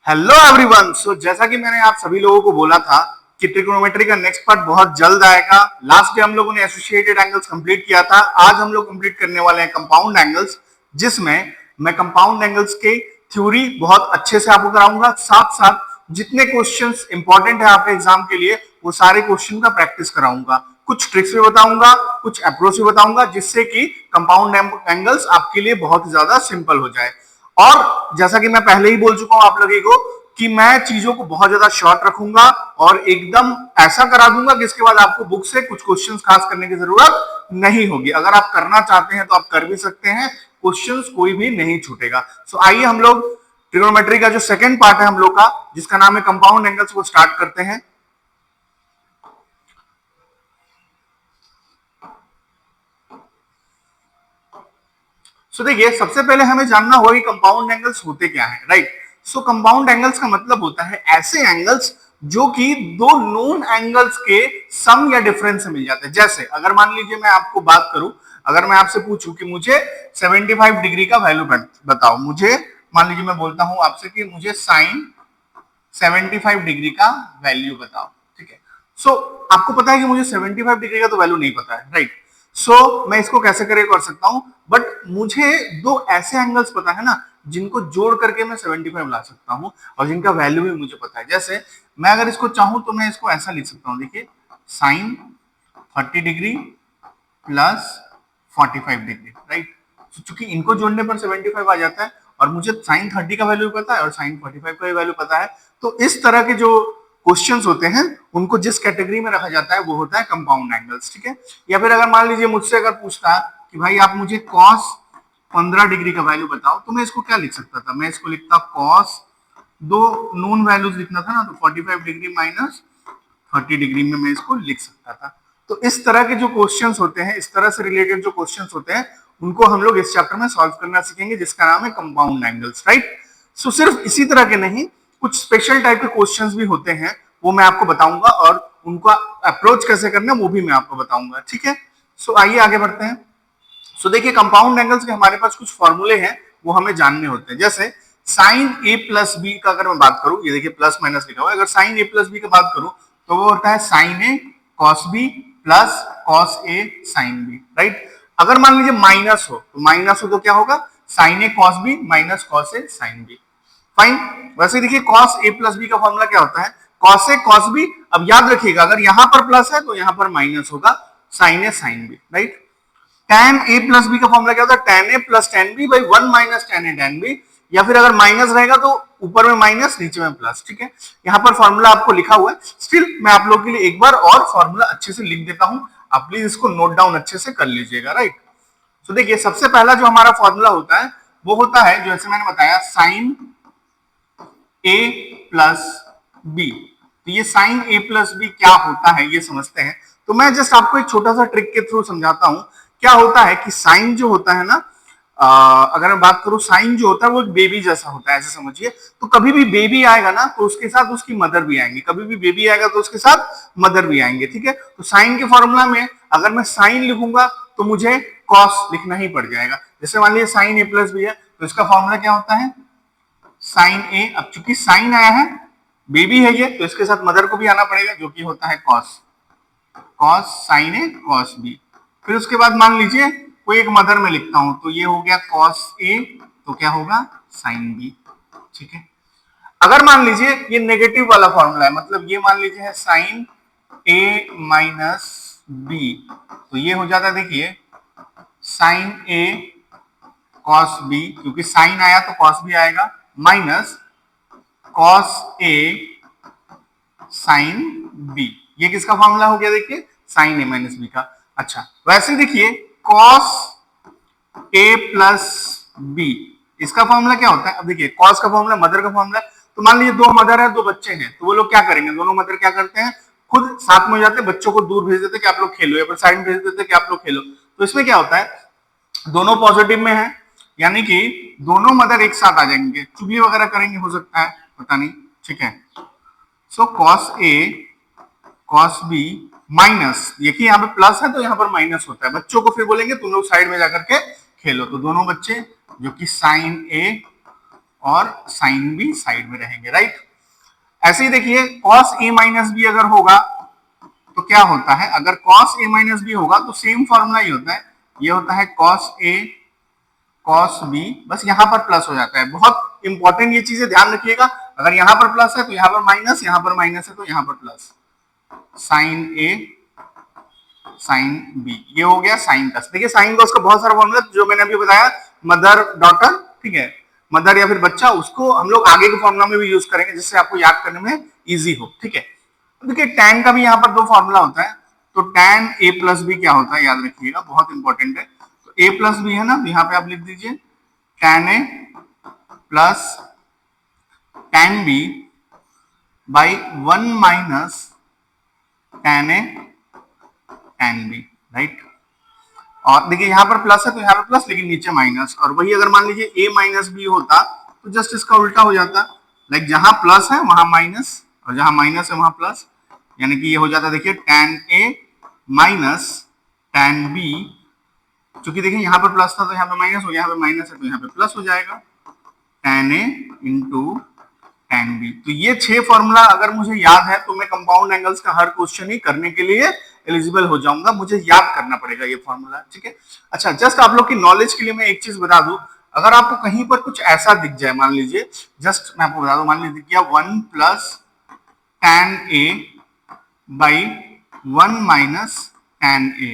Hello everyone. सो जैसा कि मैंने आप सभी लोगों को बोला था कि ट्रिग्नोमेट्री का नेक्स्ट पार्ट बहुत जल्द आएगा। लास्ट डे हम लोगों ने एसोसिएटेड एंगल्स कंप्लीट किया था। आज हम लोग कंप्लीट करने वाले हैं कंपाउंड एंगल्स, जिसमें मैं कंपाउंड एंगल्स के थ्योरी बहुत अच्छे से आपको कराऊंगा। साथ साथ जितने क्वेश्चंस इंपॉर्टेंट है आपके एग्जाम के लिए वो सारे क्वेश्चन का प्रैक्टिस कराऊंगा। कुछ ट्रिक्स भी बताऊंगा, कुछ अप्रोच भी बताऊंगा, जिससे कि कंपाउंड एंगल्स आपके लिए बहुत ज्यादा सिंपल हो जाए। और जैसा कि मैं पहले ही बोल चुका हूं आप लोगों को कि मैं चीजों को बहुत ज्यादा शॉर्ट रखूंगा और एकदम ऐसा करा दूंगा कि इसके बाद आपको बुक से कुछ क्वेश्चंस खास करने की जरूरत नहीं होगी। अगर आप करना चाहते हैं तो आप कर भी सकते हैं, क्वेश्चंस कोई भी नहीं छूटेगा। सो आइए हम लोग ट्रिग्नोमेट्री का जो सेकंड पार्ट है हम लोग का, जिसका नाम है कंपाउंड एंगल्स, को स्टार्ट करते हैं। सो देखिए, सबसे पहले हमें जानना होगा कि कंपाउंड एंगल्स होते क्या है, राइट। सो कंपाउंड एंगल्स का मतलब होता है ऐसे एंगल्स जो कि दो नोन एंगल्स के सम या डिफरेंस से मिल जाते हैं। जैसे अगर मान लीजिए मैं आपको बात करूं, अगर मैं आपसे पूछूं कि मुझे 75 डिग्री का वैल्यू बताओ, मुझे मान लीजिए मैं बोलता हूं आपसे कि मुझे साइन 75 डिग्री का वैल्यू बताओ, ठीक है। सो आपको पता है कि मुझे 75 डिग्री का तो वैल्यू नहीं पता है, राइट। सो मैं इसको कैसे कर सकता हूं, बट मुझे दो ऐसे एंगल्स पता है ना जिनको जोड़ करके मैं 75 ला सकता हूं और जिनका वैल्यू भी मुझे पता है। जैसे मैं अगर इसको चाहूं तो मैं इसको ऐसा लिख सकता हूं, देखिए sine 30 degree plus 45 degree, right. चूंकि इनको जोड़ने पर 75 आ जाता है और मुझे साइन 30 का वैल्यू पता है और साइन 45 का वैल्यू पता है, तो इस तरह के जो क्वेश्चंस होते हैं उनको जिस कैटेगरी में रखा जाता है वो होता है कंपाउंड एंगल्स, ठीक है। या फिर अगर मान लीजिए मुझसे अगर पूछता कि भाई आप मुझे कॉस 15 डिग्री का वैल्यू बताओ, तो मैं इसको क्या लिख सकता था, मैं इसको लिखता कॉस, दो नोन वैल्यूज लिखना था ना, तो 45 डिग्री माइनस 30 डिग्री में मैं इसको लिख सकता था। तो इस तरह के जो क्वेश्चंस होते हैं, इस तरह से रिलेटेड जो क्वेश्चंस होते हैं, उनको हम लोग इस चैप्टर में सॉल्व करना सीखेंगे, जिसका नाम है कंपाउंड एंगल्स, राइट। सो सिर्फ इसी तरह के नहीं, कुछ स्पेशल टाइप के क्वेश्चंस भी होते हैं, वो मैं आपको बताऊंगा और उनका अप्रोच कैसे करना वो भी मैं आपको बताऊंगा, ठीक है। सो आइए आगे बढ़ते हैं। सो देखिए, कंपाउंड एंगल्स के हमारे पास कुछ फॉर्मूले हैं, वो हमें जानने होते हैं। जैसे साइन ए प्लस बी का अगर मैं बात करूं, ये देखिए प्लस माइनस लिखा हुआ है, अगर साइन ए प्लस बी का बात करूं तो वो होता है sign A cos B plus cos A sine B, right. अगर मान लीजिए माइनस हो तो क्या होगा, sine A cos B minus cos A sine B. Fine. वैसे देखिए कॉस ए प्लस बी का फॉर्मूला क्या होता है, कॉस ए कॉस बी। अब याद रखिएगा, अगर यहां पर प्लस है तो यहां पर माइनस होगा, sine A sine B, right. tan a plus B का फॉर्मूला क्या होता है, tan a plus tan b by 1 minus tan a tan b। या फिर अगर माइनस रहेगा तो ऊपर में माइनस नीचे में प्लस, ठीक है। यहाँ पर फॉर्मूला आपको लिखा हुआ है, स्टिल मैं आप लोग के लिए एक बार और फॉर्मूला अच्छे से लिख देता हूं, आप प्लीज इसको नोट डाउन अच्छे से कर लीजिएगा, राइट। तो देखिए सबसे पहला जो हमारा फॉर्मूला होता है वो होता है, जो ऐसे मैंने बताया, साइन a प्लस बी। तो ये साइन a प्लस बी क्या होता है ये समझते हैं। तो मैं जस्ट आपको एक छोटा सा ट्रिक के थ्रू समझाता हूं। क्या होता है कि साइन जो होता है ना, अगर मैं बात करूं, साइन जो होता है वो एक बेबी जैसा होता है, ऐसे समझिए। तो कभी भी बेबी आएगा ना तो उसके साथ उसकी मदर भी आएंगी, कभी भी बेबी आएगा तो उसके साथ मदर भी आएंगे, ठीक है। तो साइन के फॉर्मूला में अगर मैं साइन लिखूंगा तो मुझे कॉस लिखना ही पड़ जाएगा। जैसे मान लीजिए साइन ए प्लस बी है तो इसका फॉर्मूला क्या होता है, साइन ए। अब चूंकि साइन आया है, बेबी है ये, तो इसके साथ मदर को भी आना पड़ेगा, जो कि होता है cos, cos sine A cos B. फिर उसके बाद मान लीजिए कोई एक मदर में लिखता हूं तो ये हो गया कॉस ए, तो क्या होगा साइन बी, ठीक है। अगर मान लीजिए ये नेगेटिव वाला फॉर्मूला है, मतलब ये मान लीजिए है साइन ए माइनस बी, तो ये हो जाता है, देखिए साइन ए कॉस बी, क्योंकि साइन आया तो कॉस भी आएगा, minus cos A sine B. ये किसका फॉर्मूला हो गया, देखिए साइन ए माइनस बी का। अच्छा, वैसे देखिए कॉस ए प्लस बी, इसका फॉर्मूला क्या होता है। अब देखिए कॉस का फॉर्मूला मदर का फॉर्मूला है, तो मान लीजिए दो मदर है दो बच्चे हैं, तो वो लोग क्या करेंगे, दोनों मदर क्या करते हैं, खुद साथ में हो जाते हैं, बच्चों को दूर भेज देते कि आप लोग खेलो, या फिर साइड भेज देते कि आप लोग खेलो। तो इसमें क्या होता है, दोनों पॉजिटिव में है, यानी कि दोनों मदर एक साथ आ जाएंगे, चुगली वगैरह करेंगे, हो सकता है, पता नहीं, ठीक है। So cos A cos B minus, देखिए यहाँ पे प्लस है तो यहाँ पर माइनस होता है, बच्चों को फिर बोलेंगे तुम लोग साइड में जाकर के खेलो, तो दोनों बच्चे जो कि साइन ए और साइन भी साइड में रहेंगे, राइट। ऐसे ही देखिए cos a माइनस बी अगर होगा तो क्या होता है, अगर cos a माइनस बी होगा तो सेम फॉर्मूला ही होता है, ये होता है cos a cos b, बस यहाँ पर प्लस हो जाता है। बहुत इंपॉर्टेंट ये चीजें ध्यान रखिएगा, अगर यहाँ पर प्लस है तो यहाँ पर माइनस, यहाँ पर माइनस है तो यहाँ पर plus. Sine a sine B, ये हो गया साइन कस। देखिए साइन कस का बहुत सारा फॉर्मूला जो मैंने अभी बताया, मदर डॉटर, ठीक है, मदर या फिर बच्चा, उसको हम लोग आगे के फॉर्मूला में भी यूज करेंगे जिससे आपको याद करने में इजी हो, ठीक है। देखिए tan का भी यहाँ पर दो फॉर्मूला होता है, तो tan a प्लस बी क्या होता है याद रखिएगा, बहुत इंपॉर्टेंट है। तो a प्लस बी है ना, तो यहाँ पे आप लिख दीजिए tan a plus tan b by 1 minus tan a tan b, right. और देखिए यहाँ पर प्लस है तो यहाँ पर प्लस, लेकिन नीचे माइनस, और वही अगर मान लीजिए a माइनस बी होता तो जस्ट इसका उल्टा हो जाता, लाइक जहां प्लस है वहां माइनस और जहां माइनस है वहां प्लस, यानी कि ये हो जाता देखिए tan a minus tan b, चूंकि देखिए यहाँ पर प्लस था तो यहाँ पे माइनस हो गया, यहाँ पे माइनस है तो यहाँ पे प्लस हो जाएगा, tan a into tan b। तो ये 6 फॉर्मूला अगर मुझे याद है तो मैं कंपाउंड एंगल्स का हर क्वेश्चन ही करने के लिए एलिजिबल हो जाऊंगा, मुझे याद करना पड़ेगा ये फॉर्मूला, ठीक है। अच्छा, जस्ट आप लोग की नॉलेज के लिए मैं एक चीज बता दूं, अगर आपको कहीं पर कुछ ऐसा दिख जाए, मान लीजिए, जस्ट मैं आपको बता दूं, मान लीजिए दिख गया 1 plus tan a by 1 minus tan a,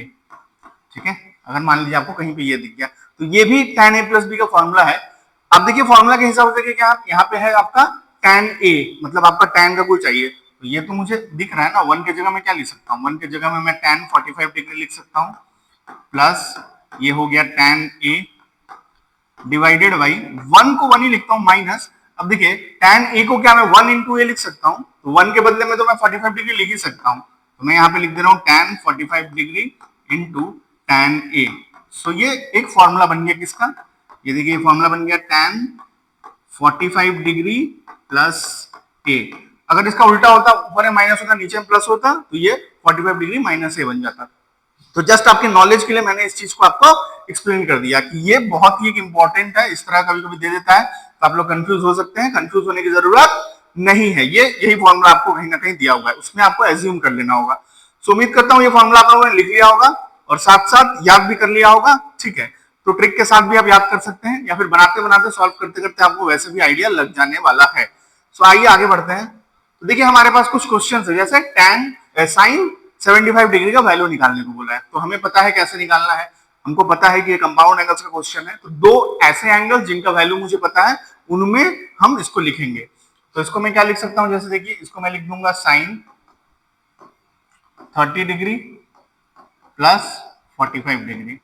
ठीक है। अगर मान लीजिए आपको कहीं पे ये दिख गया तो ये भी tan a प्लस बी का फॉर्मूला है। अब देखिए फॉर्मूला के हिसाब से देखिए क्या यहाँ पे है आपका tan a, मतलब आपका tan का कोई चाहिए, तो ये तो मुझे दिख रहा है ना, 1 की जगह मैं क्या लिख सकता हूँ, 1 की जगह में मैं tan 45 डिग्री लिख सकता हूँ, प्लस ये हो गया tan a डिवाइडेड बाई 1 को 1 ही लिखता हूँ माइनस, अब देखिए tan a को क्या मैं 1 इंटू ए लिख सकता हूँ, तो 1 के बदले में तो मैं 45 डिग्री लिख ही सकता हूँ, तो मैं यहाँ पे लिख दे रहा हूँ tan 45 degree into tan a। सो ये एक फॉर्मूला बन गया किसका, ये देखिए फॉर्मूला बन गया tan 45 डिग्री प्लस a। अगर इसका उल्टा होता, ऊपर में माइनस होता नीचे में प्लस होता, तो ये 45 डिग्री माइनस a बन जाता। तो जस्ट आपके नॉलेज के लिए मैंने इस चीज को आपको एक्सप्लेन कर दिया कि ये बहुत ही एक इंपॉर्टेंट है, इस तरह कभी कभी दे देता है तो आप लोग कंफ्यूज हो सकते हैं, कंफ्यूज होने की जरूरत नहीं है, ये यही फॉर्मूला आपको कहीं ना कहीं दिया हुआ है, उसमें आपको एज्यूम कर लेना होगा। सो उम्मीद करता हूँ ये फॉर्मूला आप लोगों ने लिख लिया होगा और साथ साथ याद भी कर लिया होगा, ठीक है। तो ट्रिक के साथ भी आप याद कर सकते हैं या फिर बनाते बनाते सॉल्व करते करते आपको वैसे भी आइडिया लग जाने वाला है। सो आइए आगे बढ़ते हैं। तो देखिए हमारे पास कुछ क्वेश्चन है, जैसे tan साइन 75 डिग्री का वैल्यू निकालने को बोला है, तो हमें पता है कैसे निकालना है, हमको पता है कि ये कंपाउंड एंगल्स का क्वेश्चन है, तो दो ऐसे एंगल जिनका वैल्यू मुझे पता है उनमें हम इसको लिखेंगे। तो इसको मैं क्या लिख सकता हूं, जैसे देखिए इसको मैं लिख दूंगा साइन 30 डिग्री प्लस 45 डिग्री।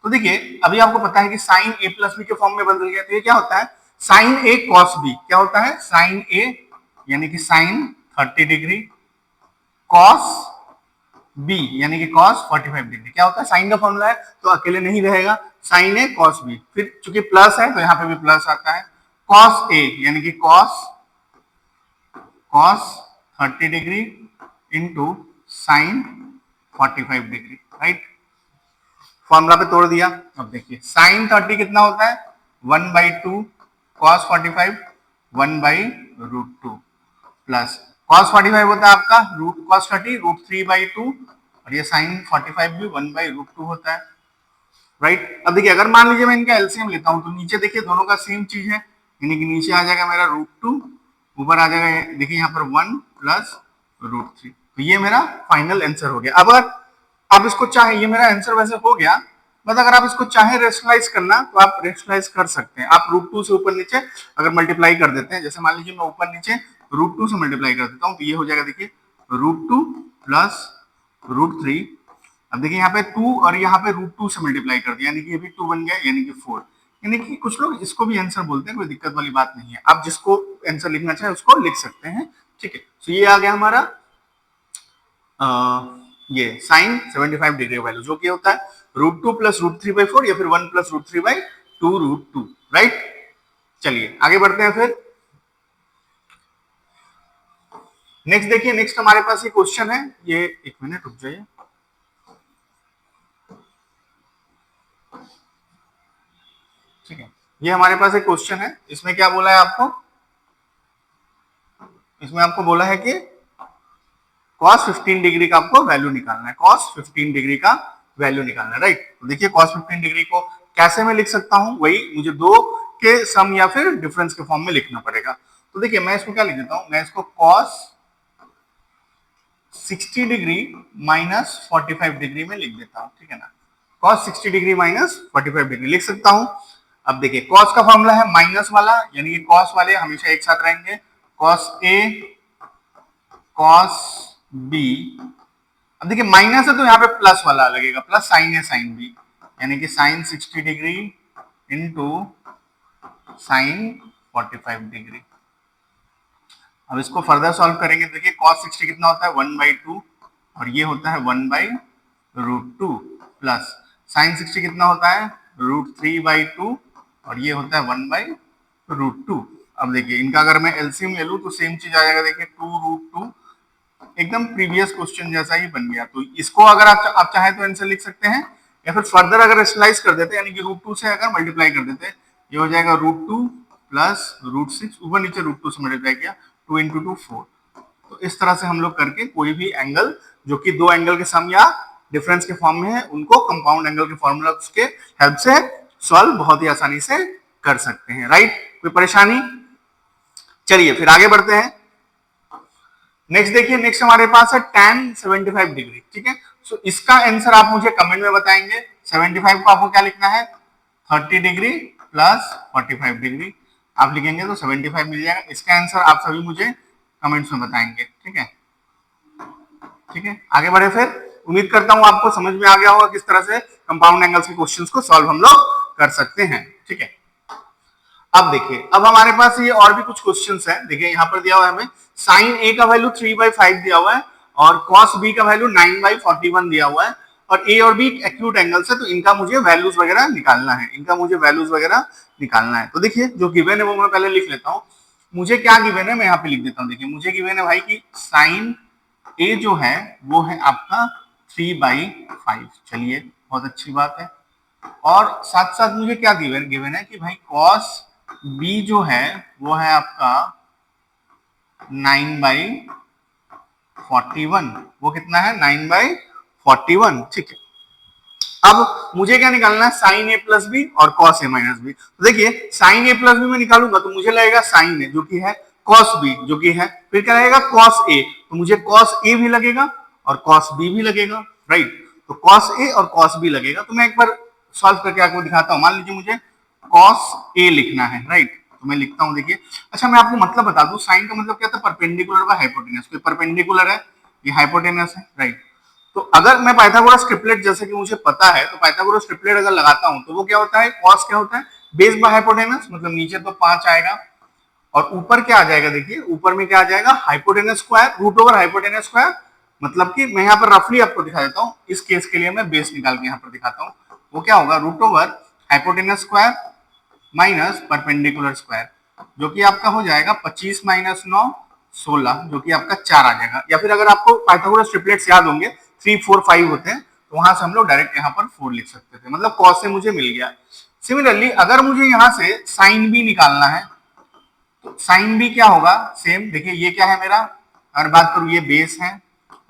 तो देखिए अभी आपको पता है कि साइन ए प्लस बी के फॉर्म में बदल गया, तो ये क्या होता है साइन ए कॉस बी, क्या होता है साइन ए यानी कि साइन 30 डिग्री कॉस बी यानी कि cos 45 डिग्री, क्या होता है साइन का फॉर्मूला है तो अकेले नहीं रहेगा, साइन ए cos बी, फिर चूंकि प्लस है तो यहाँ पे भी प्लस आता है, cos ए यानी कि cos 30 degree into sine 45 degree, right. Formula पे तोड़ दिया, अब देखिए साइन 30 कितना होता है 1/2 cos 45 1/√2 प्लस cos 45 होता है आपका cos 30 √3/2 और ये sin 45 भी 1/√2 होता है, राइट। अब देखिए अगर मान लीजिए मैं इनका एलसीएम लेता हूं तो नीचे देखिए दोनों का सेम चीज है, यानी कि नीचे आ जाएगा मेरा √2, ऊपर आ जाएगा देखिए यहाँ पर 1 प्लस √3, तो ये मेरा फाइनल आंसर हो गया। अब अगर आप इसको चाहे, ये मेरा आंसर वैसे हो गया, बट अगर आप इसको चाहे रेशनलाइज करना तो आप रेशनलाइज कर सकते हैं, आप √2 से ऊपर नीचे अगर मल्टीप्लाई कर देते हैं, जैसे मान लीजिए मैं ऊपर नीचे √2 से मल्टीप्लाई कर देता हूँ तो ये हो जाएगा देखिए √2 प्लस √3। अब देखिए यहाँ पे 2 और यहाँ पे √2 से मल्टीप्लाई कर दिया यानी कि ये भी 2 बन गया यानी कि 4, यानी कि कुछ लोग इसको भी आंसर बोलते हैं, कोई दिक्कत वाली बात नहीं है, आप जिसको आंसर लिखना चाहे उसको लिख सकते हैं, ठीक है। तो ये आ गया हमारा ये साइन 75 डिग्री का वैल्यू जो कि होता है √2 प्लस √3/4 या फिर 1 प्लस √3/2√2, राइट। चलिए आगे बढ़ते हैं फिर नेक्स्ट देखिए, नेक्स्ट हमारे पास ये क्वेश्चन है, ये एक मिनट रुक जाइए, ठीक है। ये हमारे पास एक क्वेश्चन है, इसमें क्या बोला है आपको, इसमें आपको बोला है कि cos 15 डिग्री का आपको वैल्यू निकालना है, cos 15 डिग्री का वैल्यू निकालना है, राइट। तो देखिए cos 15 डिग्री को कैसे मैं लिख सकता हूं, वही मुझे दो के सम या फिर डिफरेंस के फॉर्म में लिखना पड़ेगा। तो देखिए मैं इसको क्या लिख देता हूं, मैं इसको cos 60 डिग्री माइनस 45 डिग्री में लिख देता हूं, ठीक है ना। cos 60 डिग्री माइनस 45 डिग्री लिख सकता हूं। अब देखिए cos का फॉर्मूला है माइनस वाला, यानी कि cos वाले हमेशा एक साथ रहेंगे, cos a cos b। अब देखिए माइनस है तो यहाँ पे प्लस वाला लगेगा, प्लस साइन है साइन बी, यानी कि sine 60 degree into sine 45 degree. अब इसको फर्दर सॉल्व करेंगे, देखिए cos 60 कितना होता है 1/2 और ये होता है 1/√2 प्लस साइन 60 कितना होता है √3/2 और ये होता है 1/√2। अब देखिए इनका अगर मैं एलसीएम ले लूं तो सेम चीज आ जाएगा, देखिए 2√2, एकदम प्रीवियस क्वेश्चन जैसा ही बन गया। तो इसको अगर आप चाहे तो आंसर लिख सकते हैं, या फिर फर्दर अगर रेशनलाइज कर देते हैं, यानी कि √2 से अगर मल्टीप्लाई कर देते हैं, ये हो जाएगा √2 प्लस √6, ऊपर नीचे √2 से मल्टीप्लाई किया, 2 इंटू 2 4। तो इस तरह से हम लोग करके कोई भी एंगल जो कि दो एंगल के सम या डिफरेंस के फॉर्म में है, उनको कंपाउंड एंगल के फॉर्मूला के हेल्प से सॉल्व बहुत ही आसानी से कर सकते हैं, राइट। कोई परेशानी? चलिए फिर आगे बढ़ते हैं। नेक्स्ट देखिए, नेक्स्ट हमारे पास है tan 75 डिग्री, ठीक है। सो इसका आंसर आप मुझे कमेंट में बताएंगे। 75 को आपको क्या लिखना है 30 डिग्री प्लस 45 डिग्री, आप लिखेंगे तो 75 मिल जाएगा। इसका आंसर आप सभी मुझे कमेंट्स में बताएंगे, ठीक है। ठीक है, आगे बढ़े फिर। उम्मीद करता हूं आपको समझ में आ गया होगा किस तरह से कंपाउंड एंगल्स के क्वेश्चंस को सॉल्व हम लोग कर सकते हैं, ठीक है। अब देखिए, अब हमारे पास ये और भी कुछ क्वेश्चंस हैं। देखिए यहाँ पर दिया हुआ है हमें साइन ए का वैल्यू 3/5 दिया हुआ है और कॉस बी का वैल्यू 9/41 दिया हुआ है, और ए और बी एक्यूट एंगल्स है, तो इनका मुझे वैल्यूज वगैरह निकालना है, इनका मुझे वैल्यूज वगैरह निकालना है। तो देखिए जो गिवन है वो मैं पहले लिख लेता हूँ। मुझे क्या गिवन है मैं यहाँ पे लिख देता हूँ। देखिए मुझे गिवन है भाई की साइन ए जो है वो है आपका 3/5। चलिए बहुत अच्छी बात है। और साथ साथ मुझे क्या गिवन है कि भाई कॉस बी जो है वो है आपका 9/41। वो कितना है 9/41, ठीक है। अब मुझे क्या निकालना है साइन ए प्लस बी और कॉस ए माइनस बी। तो देखिए साइन ए प्लस बी में निकालूंगा तो मुझे लगेगा साइन ए जो कि है, कॉस बी जो कि है, फिर क्या लगेगा कॉस ए, तो मुझे कॉस ए भी लगेगा और कॉस बी भी लगेगा, राइट। तो कॉस ए और कॉस बी लगेगा। तो मैं एक बार सॉल्व करके आपको दिखाता हूं। मान लीजिए मुझे कॉस ए लिखना है, राइट, तो मैं लिखता हूं। देखिए अच्छा मैं आपको मतलब बता दूं, साइन का मतलब क्या था परपेंडिकुलर व हाइपोटेनस। तो परपेंडिकुलर है, ये हाइपोटेनस है, राइट। तो अगर मैं पाइथागोरस ट्रिपलेट जैसे कि मुझे पता है, तो पाइथागोरस ट्रिपलेट अगर लगाता हूं तो वो क्या होता है, कॉस क्या होता है बेस बाय हाइपोटेनस, मतलब नीचे तो 5 आएगा और ऊपर क्या आ जाएगा, देखिए ऊपर में क्या आ जाएगा hypotenuse square root over hypotenuse square. मतलब कि मैं यहाँ पर रफली आपको दिखा देता हूँ, इस केस के लिए मैं बेस निकाल के यहाँ पर दिखाता हूँ। वो क्या होगा root over hypotenuse square minus perpendicular square, जो कि आपका हो जाएगा 25 माइनस 9 16, जो कि आपका 4 आ जाएगा। या फिर अगर आपको पाइथागोरस ट्रिपलेट्स याद होंगे 3 4 5 होते हैं, तो वहां से हम लोग डायरेक्ट यहाँ पर 4 लिख सकते थे, मतलब कॉस से मुझे मिल गया। सिमिलरली अगर मुझे यहाँ से साइन बी निकालना है तो साइन बी क्या होगा सेम। देखिए ये क्या है मेरा, अगर बात करूं ये बेस है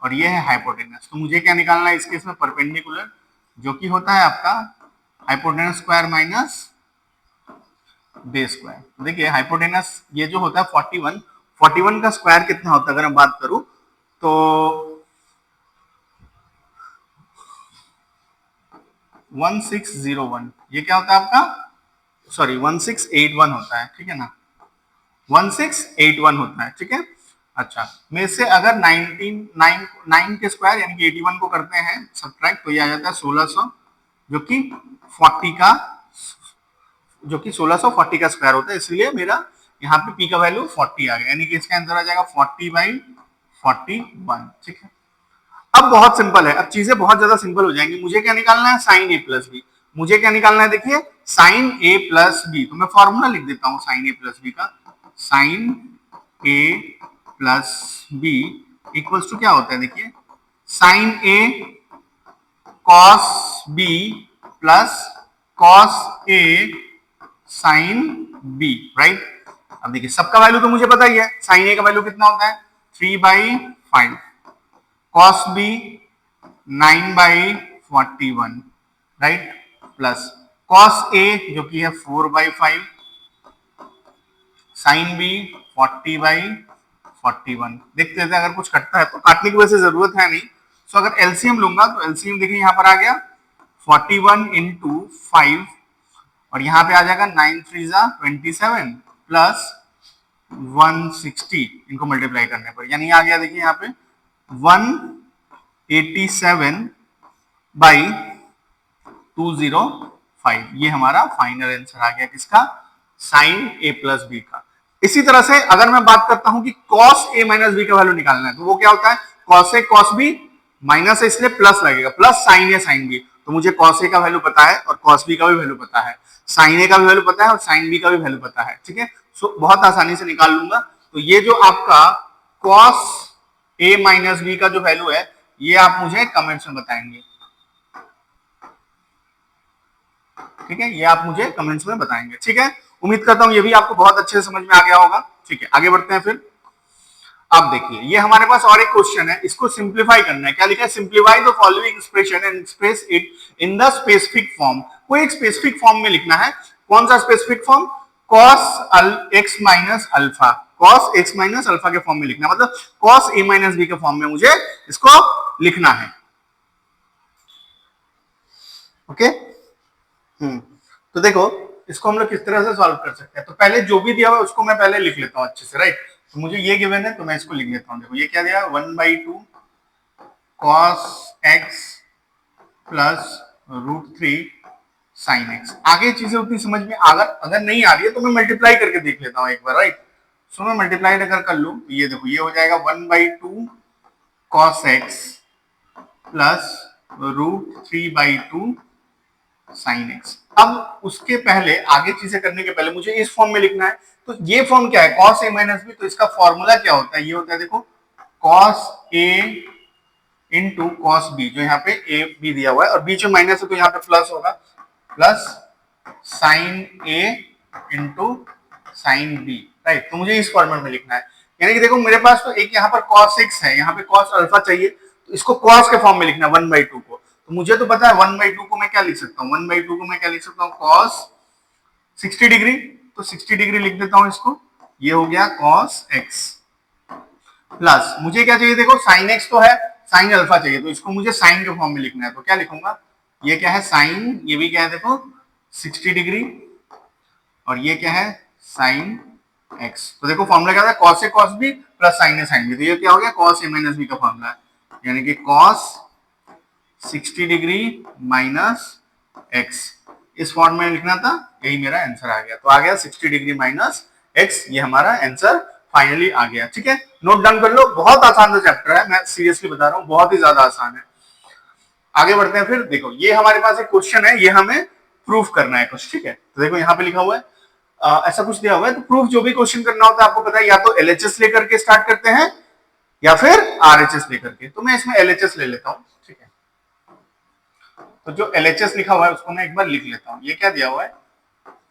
और ये है हाइपोटेनस, तो मुझे क्या निकालना है इस केस में परपेंडिकुलर, जो कि होता है आपका hypotenuse square minus base square. देखिए हाइपोटेनस ये जो होता है 41 का स्क्वायर कितना होता है अगर मैं बात करूं तो 1601, ये क्या होता है आपका, सॉरी 1681 होता है, ठीक है ना, 1681 होता है, ठीक है। अच्छा में से अगर 9 के स्क्वायर यानी कि 81 को करते हैं सब्ट्रैक्ट, तो ये आ जाता है 1600, जो कि 40 का, जो कि 1640 का स्क्वायर होता है, इसलिए मेरा यहाँ पे p का वैल्यू 40 आ गया, यानी कि इसका आंसर आ जाएगा 40/41, ठीक है। अब बहुत सिंपल है, अब चीजें बहुत ज्यादा सिंपल हो जाएंगी। मुझे क्या निकालना है साइन ए प्लस बी, मुझे क्या निकालना है देखिए साइन ए प्लस बी, तो मैं फॉर्मूला लिख देता हूँ साइन ए प्लस बी का। Sine A plus B equals to क्या होता है, देखिए sine A cos B plus cos A sine B, right. अब देखिए सबका वैल्यू तो मुझे पता ही है, साइन ए का वैल्यू कितना होता है 3/5, cos B 9/41, right, plus cos A जो कि है 4/5, साइन बी 40/41। देखते थे अगर कुछ कटता है तो, काटने की वैसे जरूरत है नहीं। सो अगर एलसीएम लूंगा तो एलसीएम देखिए यहाँ पर आ गया 41 इंटू 5, और यहाँ पे आ जाएगा 9 3 जा 27 प्लस 160, इनको मल्टीप्लाई करने पर यानी आ गया देखिए यहाँ पे 187 बाई 205। ये हमारा फाइनल आंसर आ गया किसका, साइन ए प्लस बी का। इसी तरह से अगर मैं बात करता हूं कि कॉस ए माइनस बी का वैल्यू निकालना है तो वो क्या होता है, कॉस ए कॉस बी माइनस है इसलिए प्लस लगेगा, plus sign A sine B. तो मुझे कॉस ए का वैल्यू पता है और कॉस बी का भी वैल्यू पता है, साइन ए का भी वैल्यू पता है और साइन बी का भी वैल्यू पता है, ठीक है। सो बहुत आसानी से निकाल लूंगा। तो ये जो आपका कॉस ए माइनस बी का जो वैल्यू है ये आप मुझे कमेंट्स में बताएंगे, ठीक है, ये आप मुझे कमेंट्स में बताएंगे, ठीक है। उम्मीद करता हूं ये भी आपको बहुत अच्छे से समझ में आ गया होगा, ठीक है। आगे बढ़ते हैं फिर। अब देखिए ये हमारे पास और एक क्वेश्चन है, इसको सिंप्लीफाई करना है। क्या लिखा है, simplify the following expression and express it in the specific form. कोई एक स्पेसिफिक फॉर्म में लिखना है। कौन सा specific form, cos x minus alpha, cos x minus alpha के फॉर्म में लिखना, मतलब cos a माइनस b के फॉर्म में मुझे इसको लिखना है, ओके। तो देखो इसको हम लोग किस तरह से सॉल्व कर सकते हैं। तो पहले जो भी दिया हुआ है उसको मैं पहले लिख लेता हूं अच्छे से, राइट। तो मुझे ये गिवन है तो मैं इसको लिख लेता हूं। देखो ये क्या दिया, 1/2 cos x plus √3 sin x। आगे चीजें उतनी समझ में अगर नहीं आ रही है तो मैं मल्टीप्लाई करके देख लेता हूं एक बार, राइट। सो मैं मल्टीप्लाई अगर कर लूं तो ये देखो ये हो जाएगा 1/2 cos x plus √3/2 sine x. अब उसके पहले आगे चीजें करने के पहले मुझे इस फॉर्म में लिखना है। तो ये फॉर्म क्या है, कॉस ए माइनस बी। तो इसका फॉर्मूला क्या होता है, ये होता है देखो cos A into cos B, जो यहाँ पे ए बी दिया हुआ है और बीच में माइनस है तो यहाँ पे प्लस होगा, plus sign A into sine B, right. तो मुझे इस फॉर्मेट में लिखना है। यानी कि देखो मेरे पास तो एक यहाँ पर कॉस एक्स है, यहाँ पे कॉस अल्फा चाहिए, तो इसको कॉस के फॉर्म में लिखना है 1/2 को। तो मुझे तो पता है 1/2 को मैं क्या लिख सकता हूँ, 1/2 को मैं क्या लिख सकता हूँ, कॉस 60 डिग्री। तो 60 डिग्री लिख देता हूँ इसको, ये हो गया कॉस एक्स, प्लस मुझे क्या चाहिए देखो साइन एक्स तो है, साइन अल्फा चाहिए, तो इसको मुझे साइन के फॉर्म में लिखना है। तो क्या लिखूंगा, ये क्या है साइन, ये भी क्या है देखो 60 डिग्री, और ये क्या है साइन एक्स। तो देखो फॉर्मूला क्या था, cos A cos B plus sign A sine B. तो ये क्या हो गया कॉस ए माइनस बी का फॉर्मूला है, यानी कि कॉस 60 डिग्री माइनस एक्स। इस फॉर्म में लिखना था, यही मेरा आंसर आ गया। तो आ गया 60 डिग्री माइनस एक्स, ये हमारा आंसर फाइनली आ गया, ठीक है। नोट डाउन कर लो, बहुत आसान सा चैप्टर है, मैं सीरियसली बता रहा हूँ, बहुत ही ज्यादा आसान है। आगे बढ़ते हैं फिर। देखो ये हमारे पास एक क्वेश्चन है, ये हमें प्रूफ करना है कुछ, ठीक है। तो देखो यहाँ पे लिखा हुआ है ऐसा कुछ दिया हुआ है। तो प्रूफ जो भी क्वेश्चन करना होता है आपको पता है, या तो एलएचएस लेकर के स्टार्ट करते हैं या फिर आरएचएस लेकर के। तो मैं इसमें एलएचएस ले लेता हूँ, ठीक है। तो जो एलएचएस लिखा हुआ है उसको मैं एक बार लिख लेता हूँ। ये क्या दिया हुआ है,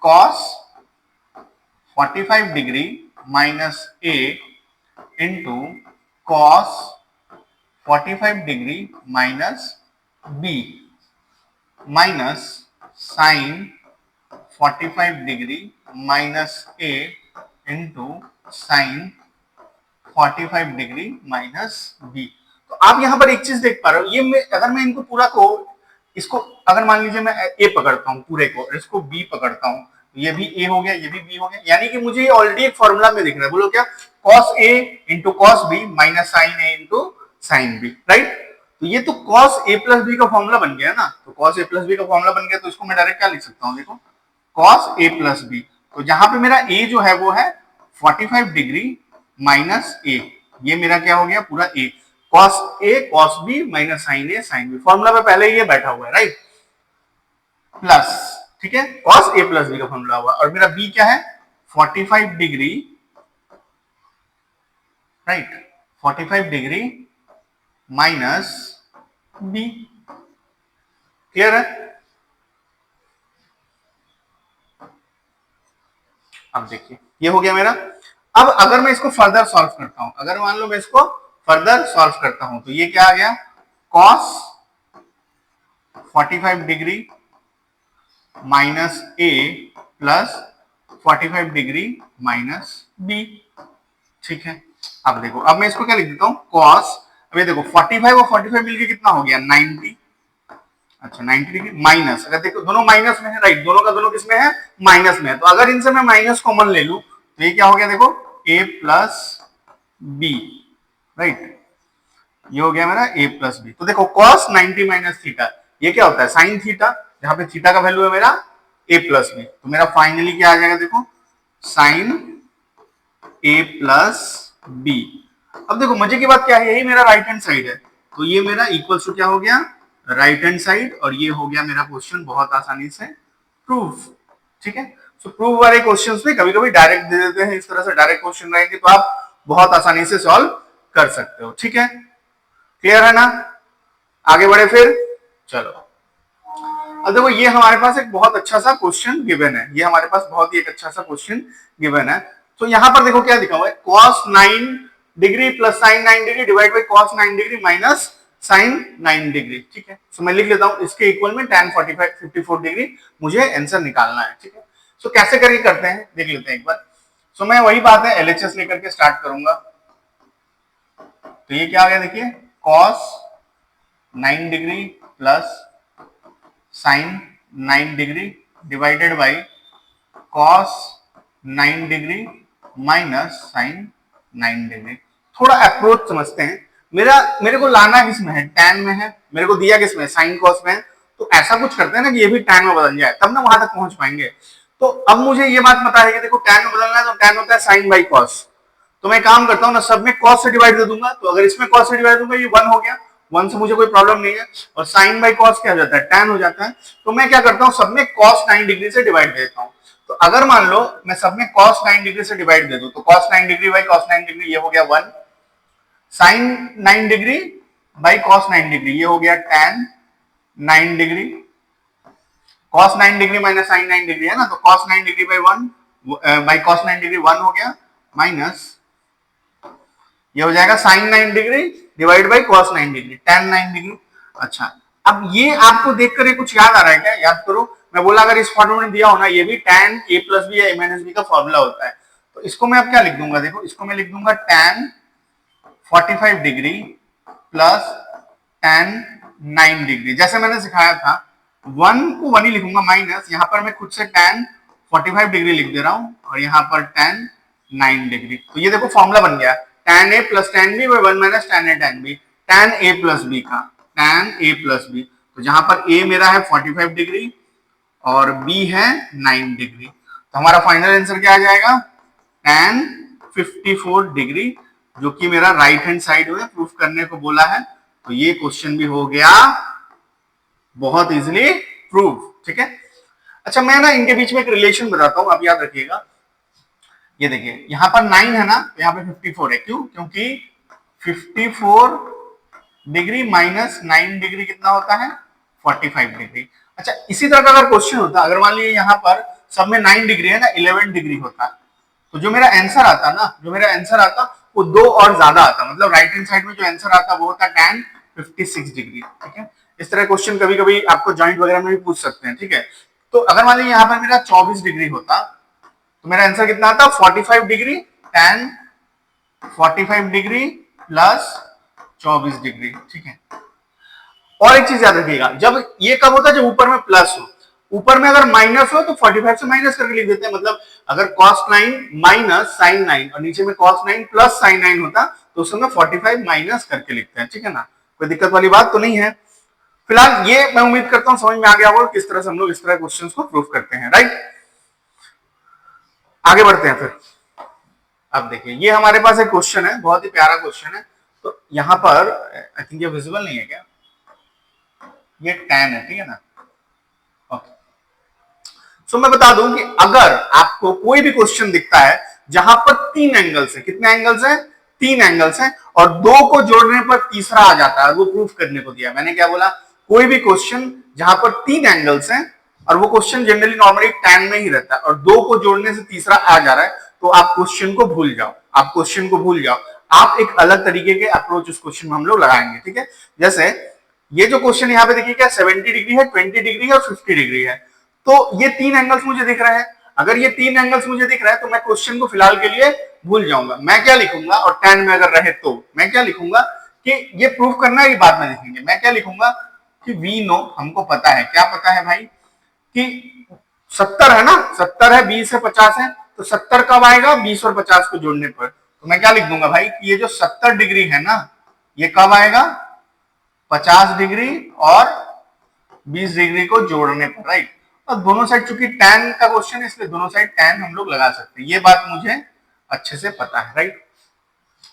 cos 45 degree minus A into cos 45 degree minus B minus sine 45 degree minus A into sine 45 degree minus B. तो आप यहां पर एक चीज देख पा रहे हो, ये अगर मैं इनको पूरा को इसको अगर मान लीजिए मैं ए पकड़ता हूं पूरे को, इसको बी पकड़ता हूं, ये भी ए हो गया, ये भी बी हो गया, यानी कि मुझे ऑलरेडी एक फॉर्मूला में दिख रहा है। बोलो क्या, cos A into cos B minus sine A into sine B, right. तो ये तो कॉस ए प्लस बी का फॉर्मूला बन गया ना। तो कॉस ए प्लस बी का फॉर्मूला बन गया, तो इसको मैं डायरेक्ट क्या लिख सकता हूँ, देखो कॉस ए प्लस बी। तो जहां पे मेरा ए जो है वो है 45 डिग्री माइनस ए, ये मेरा क्या हो गया पूरा ए, cos A cos B minus sine A sine B. Formula में पहले ये बैठा हुआ है, राइट, प्लस, ठीक है, कॉस ए प्लस बी का फॉर्मूला हुआ। और मेरा बी क्या है 45 degree, right, 45 degree minus B. Clear है। अब देखिए ये हो गया मेरा। अब अगर मैं इसको फर्दर सॉल्व करता हूं, अगर मान लो मैं इसको फर्दर सॉल्व करता हूं, तो ये क्या आ गया, cos 45 डिग्री माइनस ए प्लस 45 डिग्री माइनस बी। ठीक है, अब देखो, अब मैं इसको क्या लिख देता हूं, cos, अब ये देखो 45 और 45 मिलके कितना हो गया 90। अच्छा 90 डिग्री माइनस, अगर देखो दोनों माइनस में है, राइट, दोनों का दोनों किसमें है, माइनस में है, तो अगर इनसे मैं माइनस कॉमन ले लूं तो ये क्या हो गया, देखो a प्लस बी, राइट, ये हो गया मेरा a प्लस बी। तो देखो cos 90 माइनस थीटा, ये क्या होता है साइन थीटा, जहां पे थीटा का वैल्यू है मेरा a प्लस बी, तो मेरा फाइनली क्या आ जाएगा, देखो साइन a प्लस बी। अब देखो मजे की बात क्या है, यही मेरा राइट हैंड साइड है, तो ये मेरा इक्वल्स टू क्या हो गया, राइट हैंड साइड, और ये हो गया मेरा क्वेश्चन बहुत आसानी से प्रूफ। ठीक है, सो प्रूफ वाले क्वेश्चंस में कभी कभी डायरेक्ट दे देते हैं, इस तरह से डायरेक्ट क्वेश्चन रहेंगे तो आप बहुत आसानी से सॉल्व कर सकते हो। ठीक है, क्लियर है ना, आगे बढ़े फिर, चलो। अब देखो ये हमारे पास एक बहुत अच्छा सा क्वेश्चन गिवन है, ये हमारे पास बहुत ही एक अच्छा सा क्वेश्चन गिवन है। तो यहां पर देखो क्या लिखा हुआ है, cos 9 degree plus sine 9 degree divide by cos 9 degree minus sine 9 degree. ठीक है, सो मैं लिख लेता हूं इसके इक्वल में tan 54 डिग्री मुझे आंसर निकालना है। ठीक है, सो कैसे करके करते हैं देख लेते हैं एक बार। सो मैं वही बात है LHS लेकर के स्टार्ट करूंगा, तो ये क्या आ गया, देखिए cos 9 degree plus sine 9 degree divided by cos 9 degree minus sine 9 degree. थोड़ा अप्रोच समझते हैं, मेरे को लाना किसमें है, tan में है, मेरे को दिया किसमें साइन cos में है, तो ऐसा कुछ करते हैं ना कि ये भी tan में बदल जाए, तब ना वहां तक पहुंच पाएंगे। तो अब मुझे ये बात पता है कि देखो tan में बदलना है तो tan होता है साइन बाई cos, तो मैं काम करता हूँ ना, सब में cos से डिवाइड दे दूंगा, तो अगर इसमें cos से डिवाइड दूंगा ये 1 हो गया, 1 से मुझे कोई प्रॉब्लम नहीं है, और साइन बाई cos क्या हो जाता है, tan हो जाता है। तो मैं क्या करता हूँ, सब में cos 9 डिग्री से डिवाइड देता हूँ, तो अगर मान लो मैं सब में cos 9 डिग्री से डिवाइड दे दूं, तो cos 9 degree by cos 9 degree ये हो गया 1, sine 9 degree by cos 9 degree ये हो गया tan 9 degree, cos 9 degree minus sine 9 degree है ना, तो cos 9 degree by 1 by cos 9 degree 1 हो गया, माइनस ये हो जाएगा sine 9 degree divide by cos 9 degree tan 9 degree. अच्छा, अब ये आपको देखकर ये कुछ याद आ रहा है क्या, याद करो, मैं बोला अगर इस फॉर्मूले में दिया हो ना, ये भी tan a प्लस बी या a माइनस बी का फॉर्मूला होता है, तो इसको मैं अब क्या लिख दूंगा, देखो इसको मैं लिख दूंगा tan 45 degree plus tan 9 degree, जैसे मैंने सिखाया था 1 को 1 ही लिखूंगा, माइनस यहाँ पर मैं खुद से tan 45 डिग्री लिख दे रहा हूं, और यहाँ पर tan 9 डिग्री, तो ये देखो फॉर्मूला बन गया tan a plus tan b by 1 minus tan a tan b, tan a plus b का tan a प्लस b, तो जहां पर a मेरा है 45 डिग्री और b है 9 डिग्री, तो हमारा फाइनल आंसर क्या आ जाएगा, tan 54 डिग्री, जो कि मेरा राइट हैंड साइड में प्रूफ करने को बोला है, तो ये क्वेश्चन भी हो गया बहुत इजीली प्रूफ। ठीक है, अच्छा मैं ना इनके बीच में एक रिलेशन बताता हूं, आप याद रखिएगा, ये देखिए यहां पर 9 है ना, तो यहाँ पे 54 है, क्यों, क्योंकि 54 डिग्री माइनस 9 डिग्री कितना होता है 45 डिग्री। अच्छा इसी तरह का अगर क्वेश्चन होता, अगर मान लीजिए यहाँ पर सब में 9 डिग्री है ना, 11 डिग्री होता, तो जो मेरा आंसर आता ना, जो मेरा आंसर आता वो 2 और ज्यादा आता, मतलब राइट हैंड साइड में जो आंसर आता वो होता tan 56 डिग्री। ठीक है, इस तरह क्वेश्चन कभी कभी आपको जॉइंट वगैरह में भी पूछ सकते हैं। ठीक है, तो अगर मान लीजिए यहाँ पर मेरा 24 डिग्री होता, तो मेरा आंसर कितना आता, 45 degree tan 45 degree plus 24 degree. ठीक है, और एक चीज याद रखिएगा, जब ये कब होता है, जब ऊपर में प्लस हो, ऊपर में अगर माइनस हो तो 45 से माइनस करके लिख देते हैं, मतलब अगर cos 9 माइनस sin 9 और नीचे में cos 9 प्लस sin 9 होता, तो उसमें 45 माइनस करके लिखते हैं। ठीक है ना, कोई दिक्कत वाली बात तो नहीं है। फिलहाल ये मैं उम्मीद करता हूं समझ में आ गया होगा किस तरह से हम लोग इस तरह क्वेश्चंस को प्रूव करते हैं, राइट। आगे बढ़ते हैं फिर। अब देखिए ये हमारे पास एक क्वेश्चन है, बहुत ही प्यारा क्वेश्चन है, तो यहां पर आई थिंक ये विजिबल नहीं है क्या, ये tan है, ठीक है ना, ओके। सो मैं बता दूं कि अगर आपको कोई भी क्वेश्चन दिखता है जहां पर 3 एंगल्स है, कितने एंगल्स हैं, 3 एंगल्स हैं, और 2 को जोड़ने पर तीसरा आ जाता है, वो प्रूफ करने को दिया। मैंने क्या बोला, कोई भी क्वेश्चन जहां पर 3 एंगल्स हैं और वो क्वेश्चन जनरली नॉर्मली tan में ही रहता है और दो को जोड़ने से तीसरा आ जा रहा है, तो आप क्वेश्चन को भूल जाओ, आप क्वेश्चन को भूल जाओ, आप एक अलग तरीके के अप्रोच उस क्वेश्चन में हम लोग लगाएंगे, ठीक है। जैसे ये जो क्वेश्चन यहाँ पे देखिए क्या 70 डिग्री है, 20 डिग्री है और 50 डिग्री है, तो ये तीन एंगल्स मुझे दिख रहे हैं। अगर ये तीन एंगल्स मुझे दिख रहा है तो मैं क्वेश्चन को फिलहाल के लिए भूल जाऊंगा। मैं क्या लिखूंगा, और tan में अगर रहे तो मैं क्या लिखूंगा कि ये प्रूफ करना है कि बाद में लिखेंगे, मैं क्या लिखूंगा कि वी नो, हमको पता है, क्या पता है भाई कि 70 है ना, 70 है, 20 है, 50 है, तो 70 कब आएगा 20 और 50 को जोड़ने पर, तो मैं क्या लिख दूंगा भाई कि ये जो 70 डिग्री है ना ये कब आएगा 50 डिग्री और 20 डिग्री को जोड़ने पर, राइट। और दोनों साइड चूंकि tan का क्वेश्चन है इसलिए दोनों साइड tan हम लोग लगा सकते हैं, ये बात मुझे अच्छे से पता है, राइट।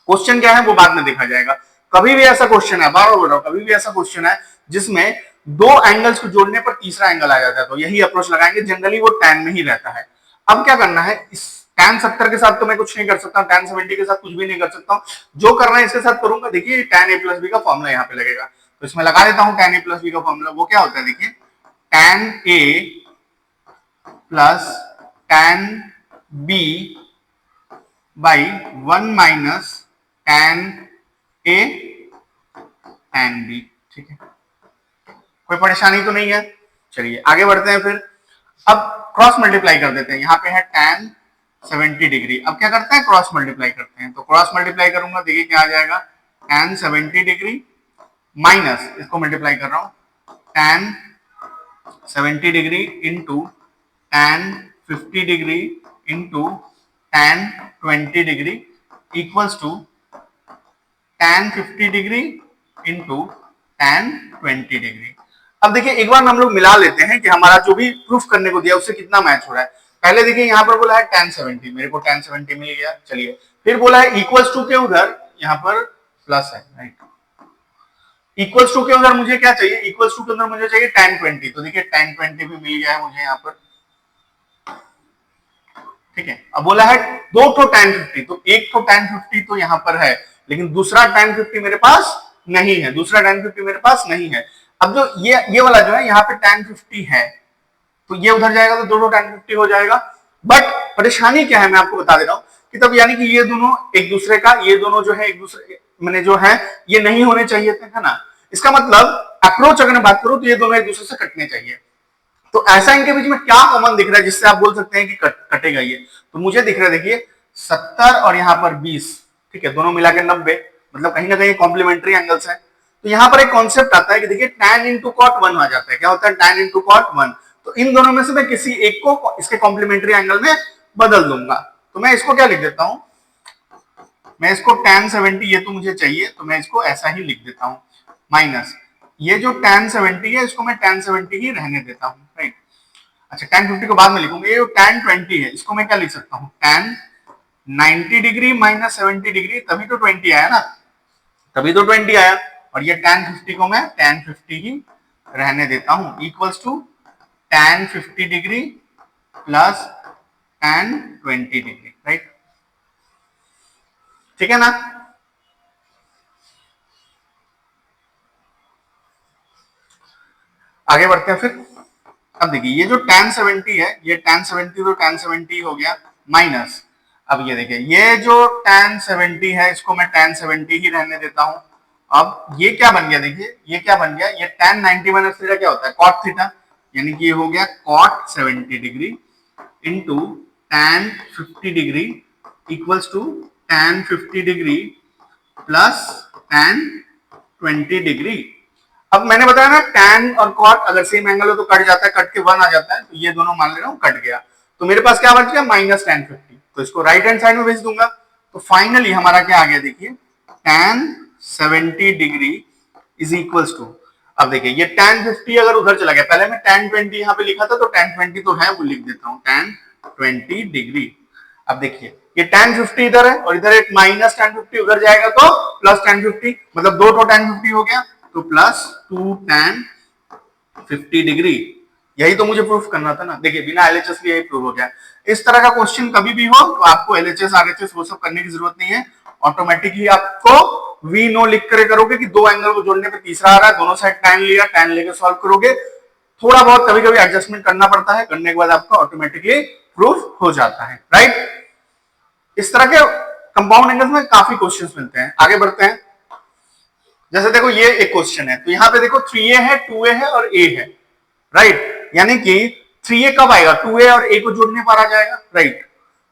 क्वेश्चन क्या है वो बाद में देखा जाएगा। कभी भी ऐसा क्वेश्चन है, बार बार बोल रहा हूं, कभी भी ऐसा क्वेश्चन है जिसमें दो एंगल्स को जोड़ने पर तीसरा एंगल आ जाता है तो यही अप्रोच लगाएंगे, जनरली वो tan में ही रहता है। अब क्या करना है, इस tan 70 के साथ तो मैं कुछ नहीं कर सकता, tan 70 के साथ कुछ भी नहीं कर सकता, जो करना है इसके साथ करूंगा। देखिए tan a प्लस बी का फॉर्मूला यहाँ पे लगेगा, तो इसमें लगा देता हूं tan a प्लस बी का फॉर्मूला। वो क्या होता है, देखिए tan a plus tan b by 1 minus tan a tan b, ठीक है। कोई परेशानी तो नहीं है, चलिए आगे बढ़ते हैं। फिर अब क्रॉस मल्टीप्लाई कर देते हैं, यहाँ पे है tan 70 डिग्री। अब क्या करते हैं, क्रॉस मल्टीप्लाई करते हैं, तो क्रॉस मल्टीप्लाई करूंगा, देखिए क्या आ जाएगा tan 70 डिग्री माइनस, इसको मल्टीप्लाई कर रहा हूं, tan 70 degree into tan 50 degree into tan 20 degree equals to tan 50 degree into tan 20 degree. अब देखिए एक बार हम लोग मिला लेते हैं कि हमारा जो भी प्रूफ करने को दिया उससे कितना मैच हो रहा है। पहले देखिए यहाँ पर बोला है tan 70, मेरे को tan 70 मिल गया, चलिए। फिर बोला है इक्वल्स टू के उधर यहाँ पर प्लस है, राइट। इक्वल्स टू के उधर मुझे क्या चाहिए, इक्वल्स टू के उधर मुझे चाहिए tan 20, तो देखिए tan 20 भी मिल गया है मुझे यहाँ पर, ठीक है। अब बोला है दो ठो tan 50, तो एक ठो tan 50 तो यहाँ पर है, लेकिन दूसरा tan 50 मेरे पास नहीं है, दूसरा tan 50 मेरे पास नहीं है। अब जो ये वाला जो है यहाँ पे tan 50 है, तो ये उधर जाएगा तो दोनों tan 50 हो जाएगा। बट परेशानी क्या है मैं आपको बता दे रहा हूँ कि तब यानी कि ये दोनों एक दूसरे का, ये दोनों जो है एक दूसरे मैंने जो है ये नहीं होने चाहिए थे, है ना। इसका मतलब अप्रोच अगर मैं बात करूं तो ये दोनों एक दूसरे से कटने चाहिए। तो ऐसा इनके बीच में क्या कॉमन दिख रहा है जिससे आप बोल सकते हैं कि कटेगा ये, तो मुझे दिख रहा है देखिए 70 और यहाँ पर 20, ठीक है, दोनों मिला के 90, मतलब कहीं ना कहीं कॉम्प्लीमेंट्री एंगल्स है। तो यहाँ पर एक कॉन्सेप्ट आता है कि देखिए tan इंटू कॉट 1 आ जाता है, क्या होता है tan इंटू कॉट 1, तो इन दोनों में से मैं किसी एक को इसके कॉम्प्लीमेंट्री एंगल में बदल दूंगा। तो मैं इसको क्या लिख देता हूं, मैं इसको tan 70, ये तो मुझे चाहिए तो मैं इसको ऐसा ही लिख देता हूं, माइनस ये जो tan 70 है इसको मैं tan 70 ही रहने देता हूं, राइट। अच्छा tan 50 को बाद में लिखूंगा, ये जो tan 20 है इसको मैं क्या लिख सकता हूं, tan 90 डिग्री माइनस 70 डिग्री, तभी तो 20 आया ना, तभी तो 20 आया। और ये tan 50 को मैं tan 50 ही रहने देता हूं, equals to tan 50 degree plus tan 20 degree, right, ठीक है ना। आगे बढ़ते हैं फिर। अब देखिए ये जो tan 70 है, ये tan 70 तो tan 70 हो गया माइनस, अब ये देखिए ये जो tan 70 है इसको मैं tan 70 ही रहने देता हूं। अब ये क्या बन गया, देखिए ये क्या बन गया, ये tan 90 माइनस थीटा क्या होता है cot थीटा, यानी कि ये हो गया cot 70 degree into tan 50 degree equals to tan 50 degree plus tan 20 degree. अब मैंने बताया ना tan और cot अगर सेम एंगल हो तो कट जाता है, कट के 1 आ जाता है, तो ये दोनों मान ले रहा हूं कट गया, तो मेरे पास क्या बच गया माइनस tan 50, तो इसको राइट हैंड साइड में भेज दूंगा। तो फाइनली हमारा क्या आ गया, देखिए tan 70 degree is equals to, अब देखिए ये tan 50 अगर उधर चला गया, पहले मैं tan 20 यहाँ पे लिखा था तो tan 20 तो है वो लिख देता हूँ tan 20 डिग्री। अब देखिए ये tan 50 इधर है और इधर एक माइनस tan 50 उधर जाएगा तो प्लस tan 50, मतलब दो tan 50 हो गया, तो प्लस 2 tan 50 डिग्री। यही तो मुझे प्रूफ करना था ना, देखिए बिना एलएचएस भी यही प्रूफ हो गया। इस तरह का क्वेश्चन कभी भी हो तो आपको एलएचएस आरएचएस वो सब करने की जरूरत नहीं है, ऑटोमेटिक ही आपको वी नो लिख कर करोगे कि दो एंगल को जोड़ने पे तीसरा आ रहा है, दोनों साइड tan लिया, tan लेके सॉल्व करोगे, थोड़ा बहुत कभी कभी एडजस्टमेंट करना पड़ता है, करने के बाद आपका ऑटोमेटिकली प्रूफ हो जाता है, राइट। इस तरह के कंपाउंड एंगल्स में काफी क्वेश्चंस मिलते हैं। आगे बढ़ते हैं। जैसे देखो ये एक क्वेश्चन है, तो यहाँ पे देखो 3a है, 2a है और a है, राइट। यानी कि 3a कब आएगा, 2a और a को जोड़ने पर आ जाएगा, राइट।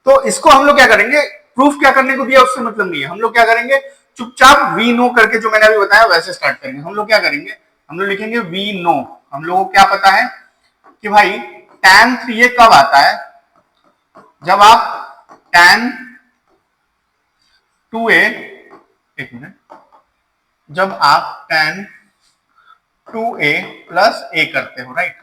तो इसको हम लोग क्या करेंगे, प्रूफ क्या करने को दिया उससे मतलब नहीं है, हम लोग क्या करेंगे, चुपचाप वी नो करके जो मैंने अभी बताया वैसे स्टार्ट करेंगे। हम लोग क्या करेंगे, हम लोग लिखेंगे वी नो। हम लोगों को क्या पता है कि भाई tan 3a कब आता है, जब आप tan 2a, एक मिनट, जब आप tan 2a प्लस a करते हो, राइट।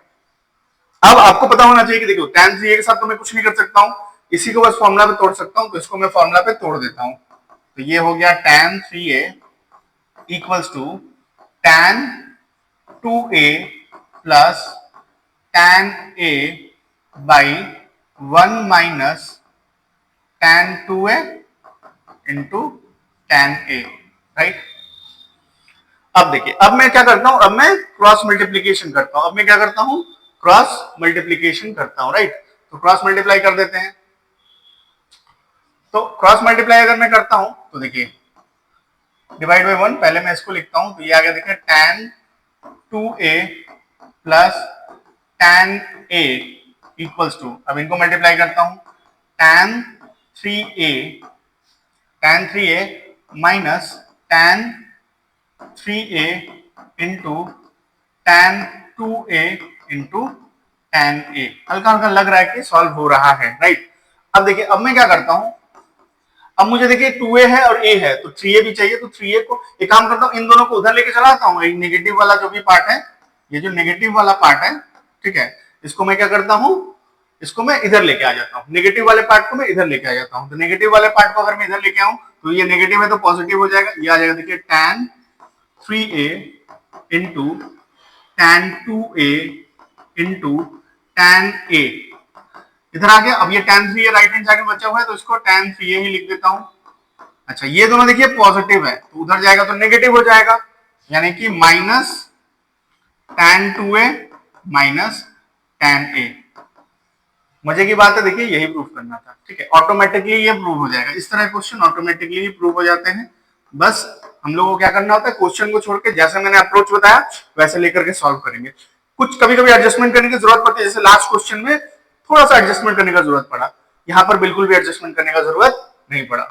अब आपको पता होना चाहिए कि देखो tan 3a के साथ तो मैं कुछ नहीं कर सकता हूं, इसी को बस फॉर्मूला पे तोड़ सकता हूं, तो इसको मैं फॉर्मूला पे तोड़ देता हूं। तो ये हो गया tan 3a equals to tan 2a plus tan a by 1 minus tan 2a into tan a, right. अब देखिए, अब मैं क्या करता हूं, अब मैं क्रॉस मल्टीप्लीकेशन करता हूं। अब मैं क्या करता हूं, क्रॉस मल्टीप्लीकेशन करता हूं, राइट। तो क्रॉस मल्टीप्लाई कर देते हैं। तो क्रॉस मल्टीप्लाई अगर मैं करता हूं तो देखिए डिवाइड बाई 1, पहले मैं इसको लिखता हूं, तो ये आ गया देखिए tan 2a plus tan a equals to, अब इनको मल्टीप्लाई करता हूं, tan 3a minus tan 3a into tan 2a into tan a। हल्का हल्का लग रहा है कि सॉल्व हो रहा है, राइट। अब देखिए, अब मैं क्या करता हूं, अब मुझे देखिए 2a है और a है, तो 3a भी चाहिए, तो 3a को एक काम करता हूं, इन दोनों को उधर लेके चला आता हूं। एक नेगेटिव वाला जो भी पार्ट है, ये जो नेगेटिव वाला पार्ट है, ठीक है, इसको मैं क्या करता हूं, इसको मैं इधर लेके आ जाता हूं। नेगेटिव वाले पार्ट को मैं इधर लेके आ जाता हूं। तो नेगेटिव वाले पार्ट को अगर मैं इधर लेके आऊं तो ये नेगेटिव है तो पॉजिटिव हो जाएगा, ये आ जाएगा देखिए tan 3a into tan 2a into tan a, इधर आ गया। अब ये tan 3a right hand side में बचा हुआ है, तो इसको tan 3a ही लिख देता हूं। अच्छा, ये दोनों देखिए पॉजिटिव है, तो उधर जाएगा तो नेगेटिव हो जाएगा, यानी कि minus tan 2a minus tan a। मजे की बात है, देखिए यही प्रूफ करना था, ठीक है। ऑटोमेटिकली ये प्रूव हो जाएगा, इस तरह क्वेश्चन ऑटोमेटिकली ही प्रूव हो जाते हैं। बस हम लोगों को क्या करना होता है, क्वेश्चन को छोड़ के जैसे मैंने अप्रोच बताया वैसे लेकर के सॉल्व करेंगे। कुछ कभी कभी एडजस्टमेंट करने की जरूरत पड़ती है, जैसे लास्ट क्वेश्चन में थोड़ा सा एडजस्टमेंट करने का जरूरत पड़ा, यहाँ पर बिल्कुल भी एडजस्टमेंट करने का जरूरत नहीं पड़ा।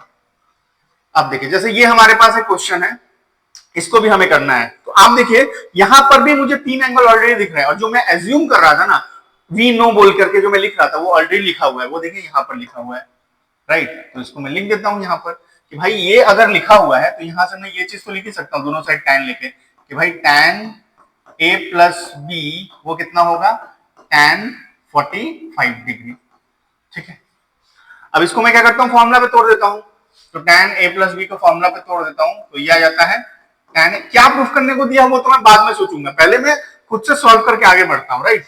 अब देखिए, जैसे ये हमारे पास एक क्वेश्चन है, इसको भी हमें करना है, तो आप देखिए यहां पर भी मुझे 3 एंगल ऑलरेडी दिख रहा है, और जो मैं एज्यूम कर रहा था ना, वी नो बोल करके जो मैं लिख रहा था, वो ऑलरेडी लिखा हुआ है, वो देखिए यहां पर लिखा हुआ है, राइट। तो इसको मैं लिख देता हूं यहां पर कि भाई ये अगर लिखा हुआ है तो यहां से मैं ये चीज तो लिख ही सकता हूं, दोनों साइड tan लेके, कि भाई tan a प्लस b वो कितना होगा, tan 45 डिग्री, ठीक है। अब इसको मैं क्या करता हूं, फॉर्मूला पे तोड़ देता हूं, तो tan a प्लस बी को फॉर्मूला पे तोड़ देता हूं, तो ये आ जाता है tan a। क्या प्रूफ करने को दिया वो तो मैं बाद में सोचूंगा, पहले मैं खुद से सॉल्व करके आगे बढ़ता हूं, राइट।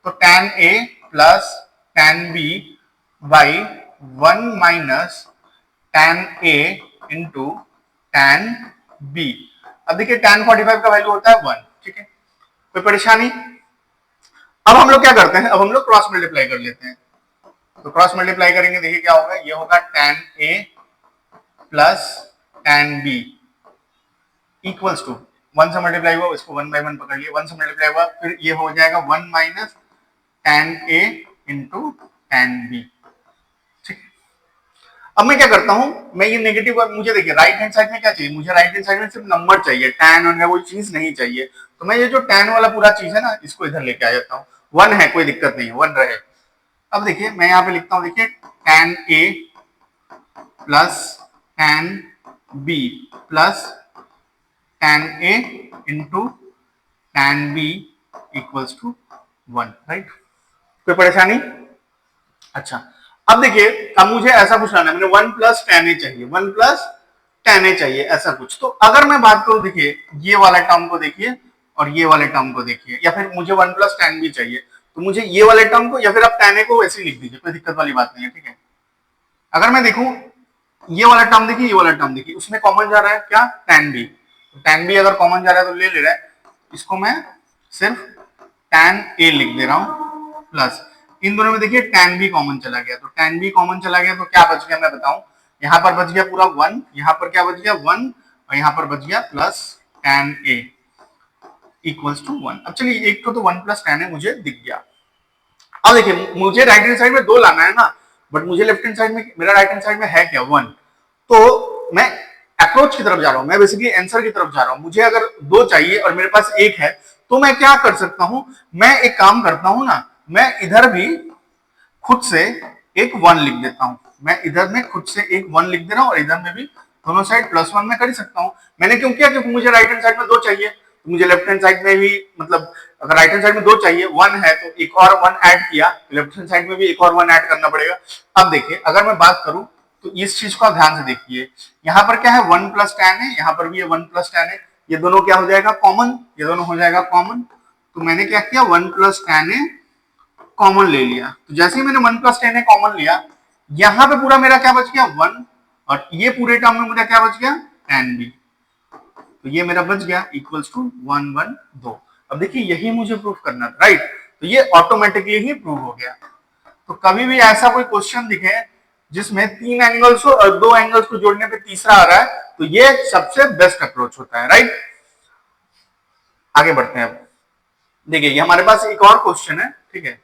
तो tan a plus tan b by 1 minus tan a into tan b। अब देखिए tan 45 का वैल्यू होता है 1, ठीक है, कोई परेशानी। अब हम लोग क्या करते हैं, अब हम लोग क्रॉस मल्टीप्लाई कर लेते हैं। तो क्रॉस मल्टीप्लाई करेंगे, देखिए क्या होगा, ये होगा tan a plus tan b equals to 1 से मल्टीप्लाई हुआ, इसको 1 बाई 1 पकड़ लिया, 1 से मल्टीप्लाई हुआ, फिर ये हो जाएगा 1 minus tan a into tan b, ठीक। अब मैं क्या करता हूं, मैं ये नेगेटिव, मुझे देखिए राइट हैंड साइड में क्या चाहिए, मुझे राइट हैंड साइड में सिर्फ नंबर चाहिए, tan और कोई चीज नहीं चाहिए। तो मैं ये जो tan वाला पूरा चीज है ना, इसको इधर लेके आ जाता हूँ, 1 है कोई दिक्कत नहीं है, 1 रहे। अब देखिए मैं यहाँ पे लिखता हूँ, देखिए tan a plus tan b plus tan a into tan b equals to 1, right. कोई परेशानी। अच्छा, अब देखिए, अब मुझे ऐसा कुछ लाना है, मैंने 1 प्लस tan a चाहिए, 1 प्लस tan a चाहिए, ऐसा कुछ। तो अगर मैं बात करूं, देखिए ये वाला टर्म को देखिए और ये वाले टर्म को देखिए, या फिर मुझे 1 प्लस tan b चाहिए, तो मुझे ये वाले टर्म को या फिर आप tan a को वैसे ही लिख दीजिए, कोई दिक्कत वाली बात नहीं है, ठीक है। अगर मैं देखूं, ये वाला टर्म देखिए, ये वाला टर्म देखिए, उसमें कॉमन जा रहा है क्या, tan b। tan b अगर कॉमन जा रहा है तो ले ले रहा है, इसको मैं सिर्फ tan a लिख दे रहा हूं प्लस इन दोनों में देखिए tan b कॉमन चला गया, तो tan b कॉमन चला गया तो क्या बच गया मैं बताऊं, यहां पर बच गया पूरा 1, यहां पर क्या बच गया 1 और यहां पर बच गया plus tan a equals to 1। अब चलिए एक तो 1 प्लस tan है मुझे दिख गया। अब देखिए मुझे राइट हैंड साइड में 2 लाना है ना, बट मुझे लेफ्ट हैंड साइड में, मेरा राइट हैंड साइड में है क्या 1, तो मैं अप्रोच की तरफ जा रहा हूं, मैं बेसिकली आंसर की तरफ जा रहा हूं। मुझे अगर 2 चाहिए और मेरे पास 1 है तो मैं क्या कर सकता हूं, मैं एक काम करता हूं ना, मैं इधर भी खुद से एक 1 लिख देता हूं, मैं इधर में खुद से एक 1 लिख दे रहा हूं और इधर में भी दोनों साइड प्लस 1 मैं कर ही सकता हूं। मैंने क्यों किया, क्योंकि मुझे राइट हैंड साइड में 2 चाहिए, तो मुझे लेफ्ट हैंड साइड में भी मतलब अगर राइट हैंड साइड में 2 चाहिए 1 है तो एक और 1 ऐड किया, लेफ्ट हैंड साइड में भी एक और 1 ऐड करना पड़ेगा। अब देखिए अगर मैं बात करूं तो इस चीज को आप ध्यान से देखिए, यहाँ पर क्या है 1 प्लस tan है, यहाँ पर भी 1 प्लस tan है, ये दोनों क्या हो जाएगा कॉमन, ये दोनों हो जाएगा कॉमन। तो मैंने क्या किया 1 प्लस tan है कॉमन ले लिया, तो जैसे ही मैंने 1 प्लस 10 है कॉमन लिया, यहां पे पूरा मेरा क्या बच गया 1 और ये पूरे टर्म में मेरा क्या बच गया tan b, तो ये मेरा बच गया इक्वल्स टू 1 1 2। अब देखिए यही मुझे प्रूफ करना था, राइट, तो ये ऑटोमेटिकली ही प्रूव हो गया। तो कभी भी ऐसा कोई क्वेश्चन दिखे जिसमें 3 एंगल्स हो और 2 एंगल्स को जोड़ने पे तीसरा आ रहा है, तो ये सबसे बेस्ट अप्रोच होता है, राइट। आगे बढ़ते हैं। अब देखिए ये हमारे पास एक और क्वेश्चन है, ठीक है,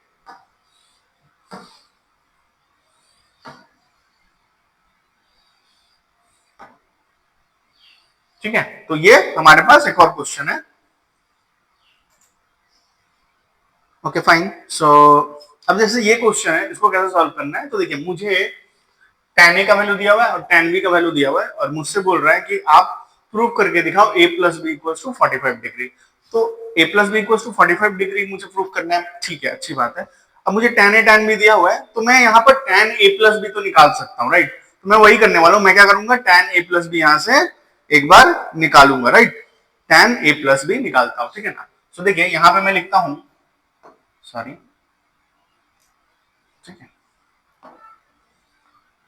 ठीक है, तो ये हमारे पास एक और क्वेश्चन है। ओके फाइन, सो अब जैसे ये क्वेश्चन है इसको कैसे सॉल्व करना है, तो देखिए मुझे tan a का वैल्यू दिया हुआ है और tan b का वैल्यू दिया हुआ है और मुझसे बोल रहा है कि आप प्रूव करके दिखाओ a plus B equals to 45 degree. तो a plus B equals to 45 degree मुझे प्रूव करना है, ठीक है, अच्छी बात है। अब मुझे tan a tan b दिया हुआ है तो मैं यहाँ पर tan a प्लस बी तो निकाल सकता हूँ, राइट, तो मैं वही करने वाला हूँ, मैं क्या करूंगा tan a प्लस बी यहाँ से एक बार निकालूंगा, right, tan a plus B निकालता हूँ, ठीक है ना। सो देखिए यहाँ पे मैं लिखता हूँ, सॉरी, ठीक है,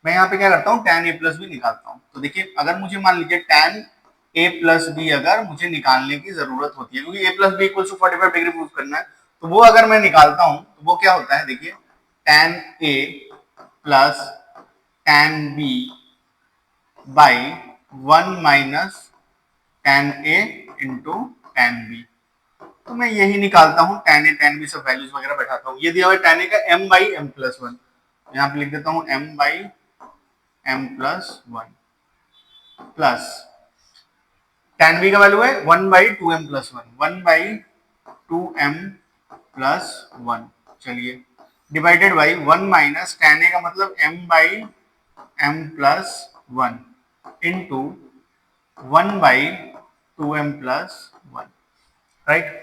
मैं यहाँ पे क्या करता हूँ tan a प्लस बी निकालता हूँ। तो देखिए अगर मुझे मान लीजिए tan a प्लस बी अगर मुझे निकालने की जरूरत होती है, क्योंकि a plus B equal to 45 degree prove करना है, तो वो अगर मैं निकालता हूँ तो वो क्या होता है, देखिए tan a plus tan b by 1 minus tan a into tan b। तो मैं यही निकालता हूँ tan a tan b सब वैल्यूज वगैरह बैठाता हूँ। ये दिया हुआ है tan a का m बाई m प्लस 1, यहाँ पे लिख देता हूँ m by m plus 1 plus tan b का वैल्यू है 1 by 2m plus 1, 1 by 2m plus 1, चलिए divided by 1 minus tan a का मतलब m by m plus 1 into 1 by 2m plus 1, right.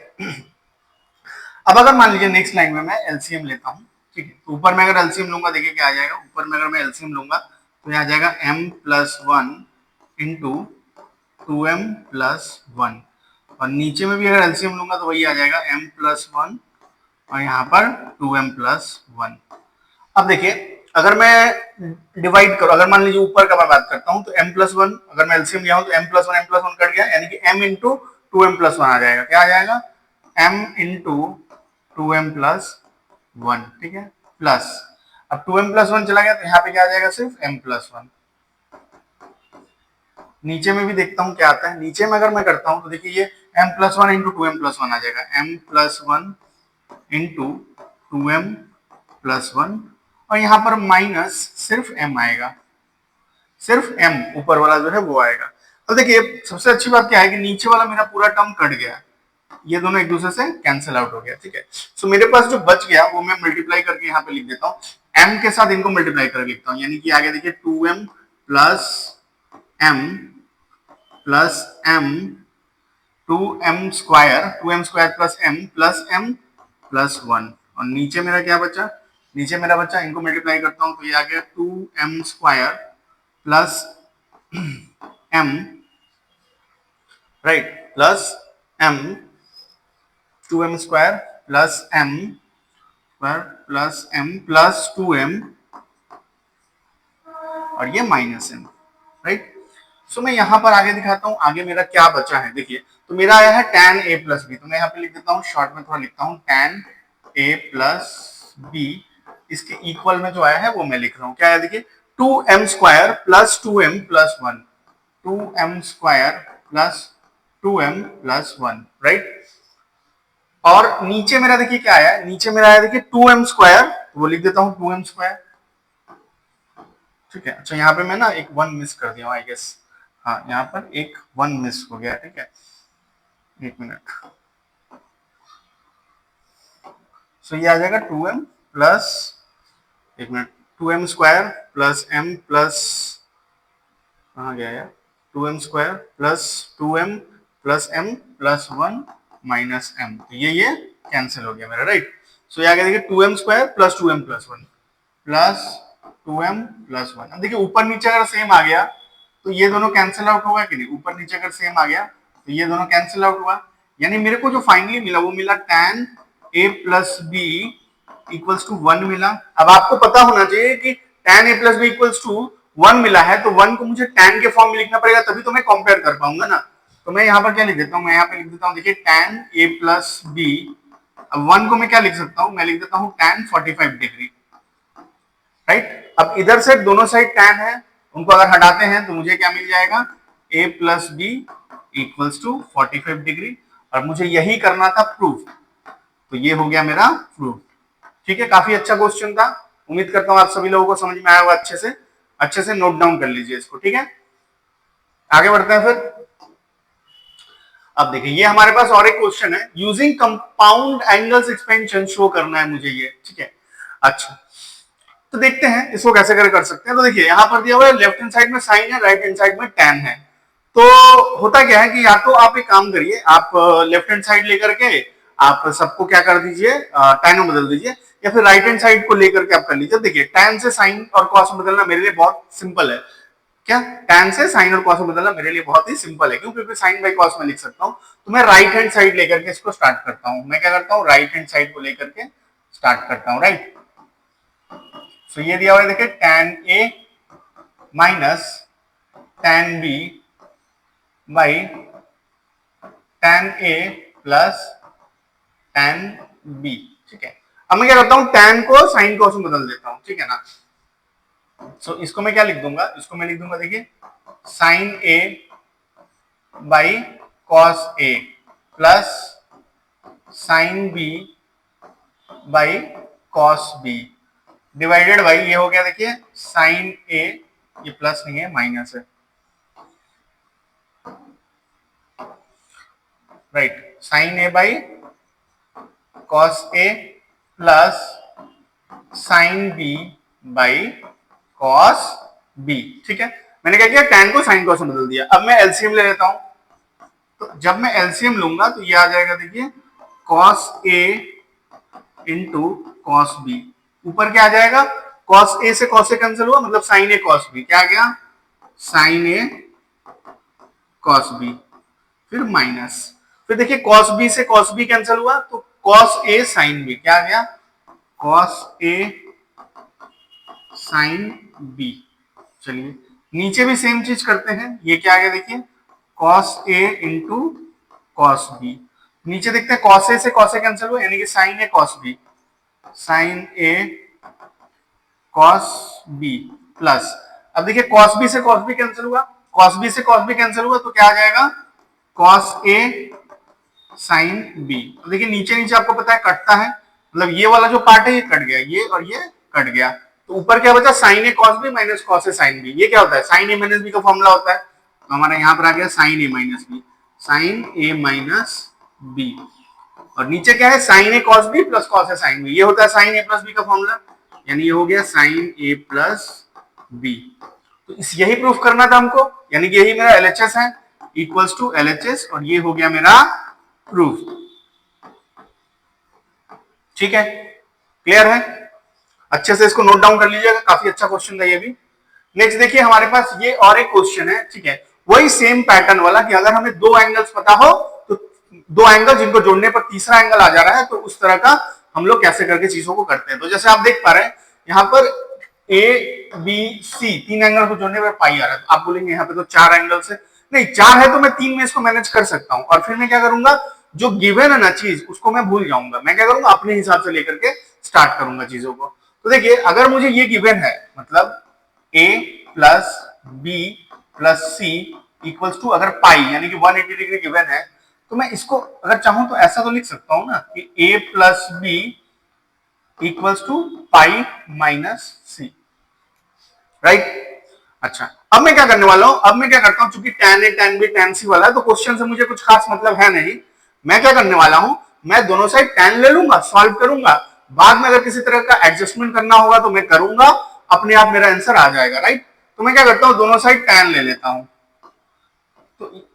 अब अगर मान लीजिए नेक्स्ट लाइन में मैं एलसीएम लेता हूँ, ठीक है, तो ऊपर में अगर एलसीएम लूंगा देखिए क्या आ जाएगा, ऊपर में अगर मैं एलसीएम लूंगा तो यहाँ आ जाएगा m plus 1 into 2m plus 1 और नीचे में भी अगर एलसीएम लूंगा तो वही आ जाएगा m प्लस 1 और यहाँ पर 2m प्लस 1। अब देखिए अगर मैं डिवाइड करूँ, अगर मान लीजिए ऊपर का मैं बात करता हूँ तो m प्लस 1 अगर मैं एलसीएम लिया हूँ तो m प्लस 1 कट गया, यानी कि m इंटू 2m प्लस 1 आ जाएगा, क्या आ जाएगा m इंटू 2m प्लस 1, ठीक है, प्लस अब 2m प्लस 1 चला गया तो यहाँ पे क्या आ जाएगा सिर्फ m प्लस 1। नीचे में भी देखता हूँ क्या आता है, नीचे में अगर मैं करता हूँ तो देखिए ये m plus 1 into 2m plus 1 आ जाएगा, m plus 1 into 2m plus 1 और यहाँ पर माइनस सिर्फ m आएगा, सिर्फ m ऊपर वाला जो है वो आएगा। अब देखिए सबसे अच्छी बात क्या है कि नीचे वाला मेरा पूरा टर्म कट गया, ये दोनों एक दूसरे से कैंसिल आउट हो गया, ठीक है। सो मेरे पास जो बच गया वो मैं मल्टीप्लाई करके यहाँ पे लिख देता हूँ, m के साथ इनको मल्टीप्लाई करके लिखता हूँ, यानी कि आगे देखिए 2m plus m plus m 2m square plus m plus 1 और नीचे मेरा क्या बचा, नीचे मेरा बचा, इनको मल्टीप्लाई करता हूँ तो ये आ गया 2m square plus m, right, plus m 2m square plus m square plus m plus 2m और ये माइनस m, राइट। सो मैं यहाँ पर आगे दिखाता हूँ, आगे मेरा क्या बचा है। देखिए, तो मेरा आया है tan a प्लस बी, तो मैं यहाँ पे लिख देता हूँ, शॉर्ट में थोड़ा लिखता हूँ, tan a प्लस बी, इसके इक्वल में जो आया है वो मैं लिख रहा हूँ, क्या है देखिए, 2m square plus 2m plus 1, 2m square plus 2m plus 1, right. और नीचे मेरा देखिए क्या आया, नीचे मेरा आया देखिए 2m स्क्वायर, तो वो लिख देता हूँ 2m स्क्वायर, ठीक है। अच्छा, यहाँ पे मैं ना एक 1 मिस कर दिया आई गेस, हाँ यहाँ पर एक 1 मिस हो गया, ठीक है, एक मिनट। सो ये आ जाएगा 2m प्लस, एक minute, 2m square plus m plus, कहाँ गया यार, 2m square plus 2m plus m plus 1 minus m, तो ये कैंसिल हो गया मेरा, राइट। सो ये आ गया देखिए 2m square plus 2m plus 1 plus 2m plus 1। अब देखिए ऊपर नीचे अगर सेम आ गया तो ये दोनों कैंसिल आउट होगा कि नहीं, ऊपर नीचे अगर सेम आ गया तो ये दोनों कैंसिल आउट हुआ, यानी मेरे को जो फाइनली मिला वो मिला tan a plus B equals to 1 मिला। अब आपको पता होना चाहिए कि tan a plus B equals to 1 मिला है, तो 1 को मुझे tan के फॉर्म में लिखना पड़ेगा, तभी तो मैं कंपेयर कर पाऊंगा ना। तो मैं यहाँ पर क्या लिख देता हूँ, मैं यहाँ पे लिख देता हूँ, देखिए tan a प्लस बी, अब 1 को मैं क्या लिख सकता हूँ, मैं लिख देता हूँ tan 45 डिग्री, राइट। अब इधर से दोनों साइड tan है, उनको अगर हटाते हैं तो मुझे क्या मिल जाएगा, a plus B equals to 45 degree, और मुझे यही करना था प्रूफ, तो ये हो गया मेरा प्रूफ, ठीक है। काफी अच्छा क्वेश्चन था, उम्मीद करता हूँ आप सभी लोगों को समझ में आया होगा, अच्छे से नोट डाउन कर लीजिए इसको, ठीक है। आगे बढ़ते हैं फिर। अब देखिए ये हमारे पास और एक क्वेश्चन है, using compound angles expansion show करना है मुझे ये, ठीक है। अच्छा, तो देखते हैं इसको कैसे कर सकते हैं। तो देखिए यहाँ पर दिया हुआ है, लेफ्ट हैंड साइड में साइन है, राइट हैंड साइड में टैन है। तो होता क्या है कि या तो आप एक काम करिए, आप लेफ्ट हैंड साइड लेकर के आप सबको क्या कर दीजिए, टैन में बदल दीजिए, या फिर राइट हैंड साइड को लेकर के आप कर लीजिए। देखिए टैन से साइन और कॉस में बदलना मेरे लिए बहुत सिंपल है, क्या, टैन से साइन और कॉस में बदलना मेरे लिए बहुत ही सिंपल है, क्योंकि साइन बाई कॉस में लिख सकता हूँ। तो मैं राइट हैंड साइड लेकर के इसको स्टार्ट करता हूँ, मैं क्या करता हूँ, राइट हैंड साइड को लेकर के स्टार्ट करता हूँ, राइट। तो ये दिया हुआ है देखिए, tan a minus tan b by tan a plus tan b, ठीक है। अब मैं क्या करता हूं, tan को साइन कॉस में बदल देता हूं, ठीक है ना। सो इसको मैं क्या लिख दूंगा, इसको मैं लिख दूंगा देखिए, sine a by cos a plus sine b by cos b divided by, ये हो गया देखिए साइन ए, ये प्लस नहीं है माइनस है, right, sine A by cos A plus sine B by cos B, ठीक है। मैंने क्या किया, टैन को साइन कॉस में बदल दिया। अब मैं एलसीएम ले लेता हूं, तो जब मैं एलसीएम लूंगा तो ये आ जाएगा देखिए, cos A into cos B, ऊपर क्या आ जाएगा, कॉस ए से कॉस ए कैंसिल हुआ, मतलब साइन ए कॉस बी, क्या आ गया, साइन ए कॉस बी, फिर माइनस, फिर देखिए कॉस बी से कॉस बी कैंसिल हुआ, तो कॉस ए साइन बी, क्या आ गया, कॉस ए साइन बी। चलिए नीचे भी सेम चीज करते हैं, ये क्या आ गया देखिए, cos A into cos B, नीचे देखते हैं कॉस ए से कॉस ए कैंसिल हुआ, यानी कि sign A cos B, sign A cos B plus, अब देखिए कॉस बी से कॉस बी कैंसिल हुआ, कॉस बी से कॉस बी कैंसिल हुआ, तो क्या आ जाएगा, कॉस ए साइन बी। तो देखिए नीचे नीचे आपको पता है कटता है, मतलब ये वाला जो पार्ट है ये कट गया, ये और ये कट गया, तो ऊपर क्या बचा, sign A cos B minus cos A sine B. ये क्या होता है, साइन ए माइनस बी का फॉर्मूला होता है, तो हमारा यहाँ पर आ गया साइन ए माइनस बी, साइन ए माइनस बी, और नीचे क्या है, sign A cos B plus cos A sine B, ये होता है साइन ए प्लस बी का फॉर्मूला, यानी ये हो गया साइन ए प्लस बी। तो इस यही प्रूफ करना था हमको, यानी कि यही मेरा एलएचएस है, इक्वल्स टू एलएचएस, और ये हो गया मेरा प्रूफ, ठीक है, क्लियर है। अच्छे से इसको नोट डाउन कर लीजिएगा, काफी अच्छा क्वेश्चन था ये भी। नेक्स्ट देखिए हमारे पास ये और एक क्वेश्चन है, ठीक है, वही सेम पैटर्न वाला, कि अगर हमें दो एंगल्स पता हो तो दो एंगल जिनको जोड़ने पर तीसरा एंगल आ जा रहा है, तो उस तरह का हम लोग कैसे करके चीजों को करते हैं। तो जैसे आप देख पा रहे हैं यहाँ पर ए बी सी, तीन एंगल को जोड़ने पर पाई आ रहा है। आप बोलेंगे यहाँ पे तो चार एंगल्स है, नहीं चार है तो मैं तीन में इसको मैनेज कर सकता हूं। और फिर मैं क्या करूंगा, जो गिवन है ना चीज उसको मैं भूल जाऊंगा, मैं क्या करूंगा अपने हिसाब से लेकर के स्टार्ट करूंगा चीजों को। तो देखिए अगर मुझे ये गिवन है, मतलब a plus B plus C equals to अगर पाई यानी कि 180 डिग्री गिवन है, तो मैं इसको अगर चाहूं तो ऐसा तो लिख सकता हूं ना कि a plus B equals to pi minus C, right. अच्छा अब मैं क्या करने वाला हूं, अब मैं क्या करता हूं, चूंकि tan a tan b tan c वाला है तो क्वेश्चन से मुझे कुछ खास मतलब है नहीं। मैं क्या करने वाला हूं, मैं दोनों साइड tan ले लूंगा, सॉल्व करूंगा, बाद में अगर किसी तरह का एडजस्टमेंट करना होगा तो मैं करूंगा, अपने आप मेरा आंसर आ जाएगा, राइट। तो मैं क्या करता हूं, दोनों साइड tan ले लेता हूं। तो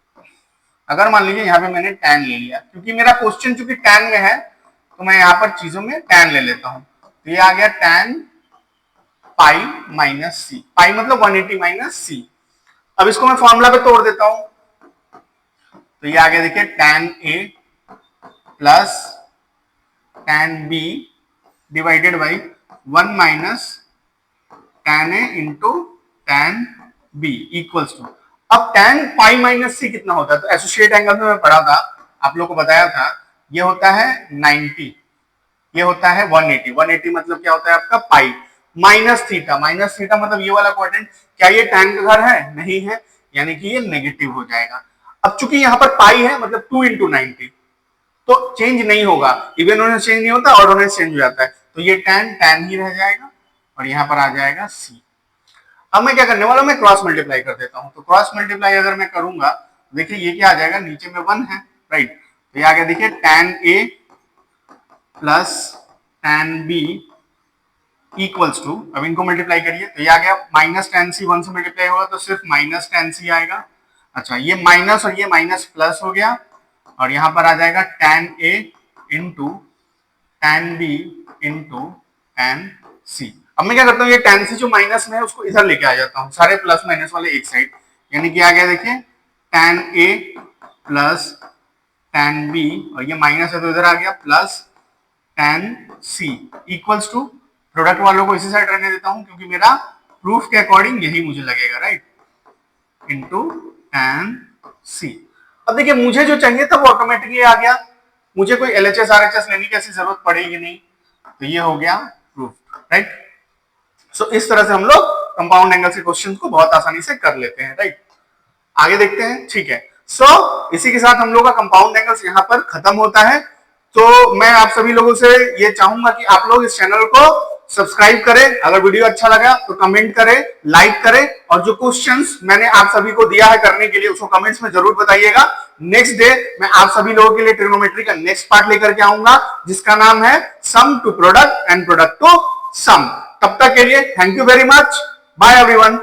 अगर मान लीजिए यहाँ पे मैंने tan ले लिया, क्योंकि मेरा क्वेश्चन चूंकि tan में है तो मैं यहाँ पर चीजों में tan ले लेता हूं। तो ये आ गया tan पाई माइनस सी, पाई मतलब 180 माइनस सी। अब इसको मैं फॉर्मूला पे तोड़ देता हूं, तो ये आ गया देखिए tan a plus tan b divided by 1 minus tan a into tan b equals to, अब tan पाई माइनस सी कितना होता है, तो एसोसिएट एंगल में मैं पढ़ा था, आप लोग को बताया था, ये होता है 90, ये होता है 180, 180 मतलब क्या होता है आपका pi minus theta, minus theta मतलब ये वाला क्वाड्रेंट, क्या ये tan का घर है, नहीं है, यानी कि ये नेगेटिव हो जाएगा। अब चूंकि यहाँ पर पाई है मतलब 2 इंटू 90, तो चेंज नहीं होगा, इवन होने चेंज नहीं होता और होने चेंज हो जाता है, तो ये tan ही रह जाएगा और यहाँ पर आ जाएगा सी। अब मैं क्या करने वाला हूं, मैं क्रॉस मल्टीप्लाई कर देता हूं। तो क्रॉस मल्टीप्लाई अगर मैं करूंगा, देखिए ये क्या आ जाएगा, नीचे में 1 है, राइट। तो ये आ गया देखिए tan a plus tan b equals to, अब इनको मल्टीप्लाई करिए तो ये आ गया माइनस tan c, 1 से मल्टीप्लाई होगा तो सिर्फ माइनस tan c आएगा। अच्छा ये माइनस और ये माइनस प्लस हो गया और यहाँ पर आ जाएगा tan a into tan b into tan c। अब मैं क्या करता हूँ, ये tan c जो माइनस में है उसको इधर लेके आ जाता हूँ, सारे प्लस माइनस वाले एक साइड, यानी कि आ गया देखिए tan a plus tan b और ये माइनस है तो इधर आ गया plus tan c equals to, product वालों को इसी साइड रहने देता हूं क्योंकि मेरा प्रूफ के अकॉर्डिंग यही मुझे लगेगा, राइट, इनटू tan c। अब देखिए मुझे जो चाहिए था वो ऑटोमेटिकली आ गया, मुझे कोई LHS RHS लेने की ऐसी जरूरत पड़ेगी नहीं, तो ये हो गया प्रूफ, राइट। सो इस तरह से हम लोग कंपाउंड एंगल के क्वेश्चन को बहुत आसानी से कर लेते हैं, राइट। आगे देखते हैं, ठीक है। सो इसी के साथ हम लोग का कंपाउंड एंगल्स यहाँ पर खत्म होता है। तो मैं आप सभी लोगों से ये चाहूंगा कि आप लोग इस चैनल को सब्सक्राइब करें, अगर वीडियो अच्छा लगा तो कमेंट करें, लाइक करें, और जो क्वेश्चंस मैंने आप सभी को दिया है करने के लिए उसको कमेंट्स में जरूर बताइएगा। नेक्स्ट डे मैं आप सभी लोगों के लिए ट्रिग्नोमेट्री का नेक्स्ट पार्ट लेकर के आऊंगा जिसका नाम है sum to product and product to sum. तब तक के लिए thank you very much, bye everyone.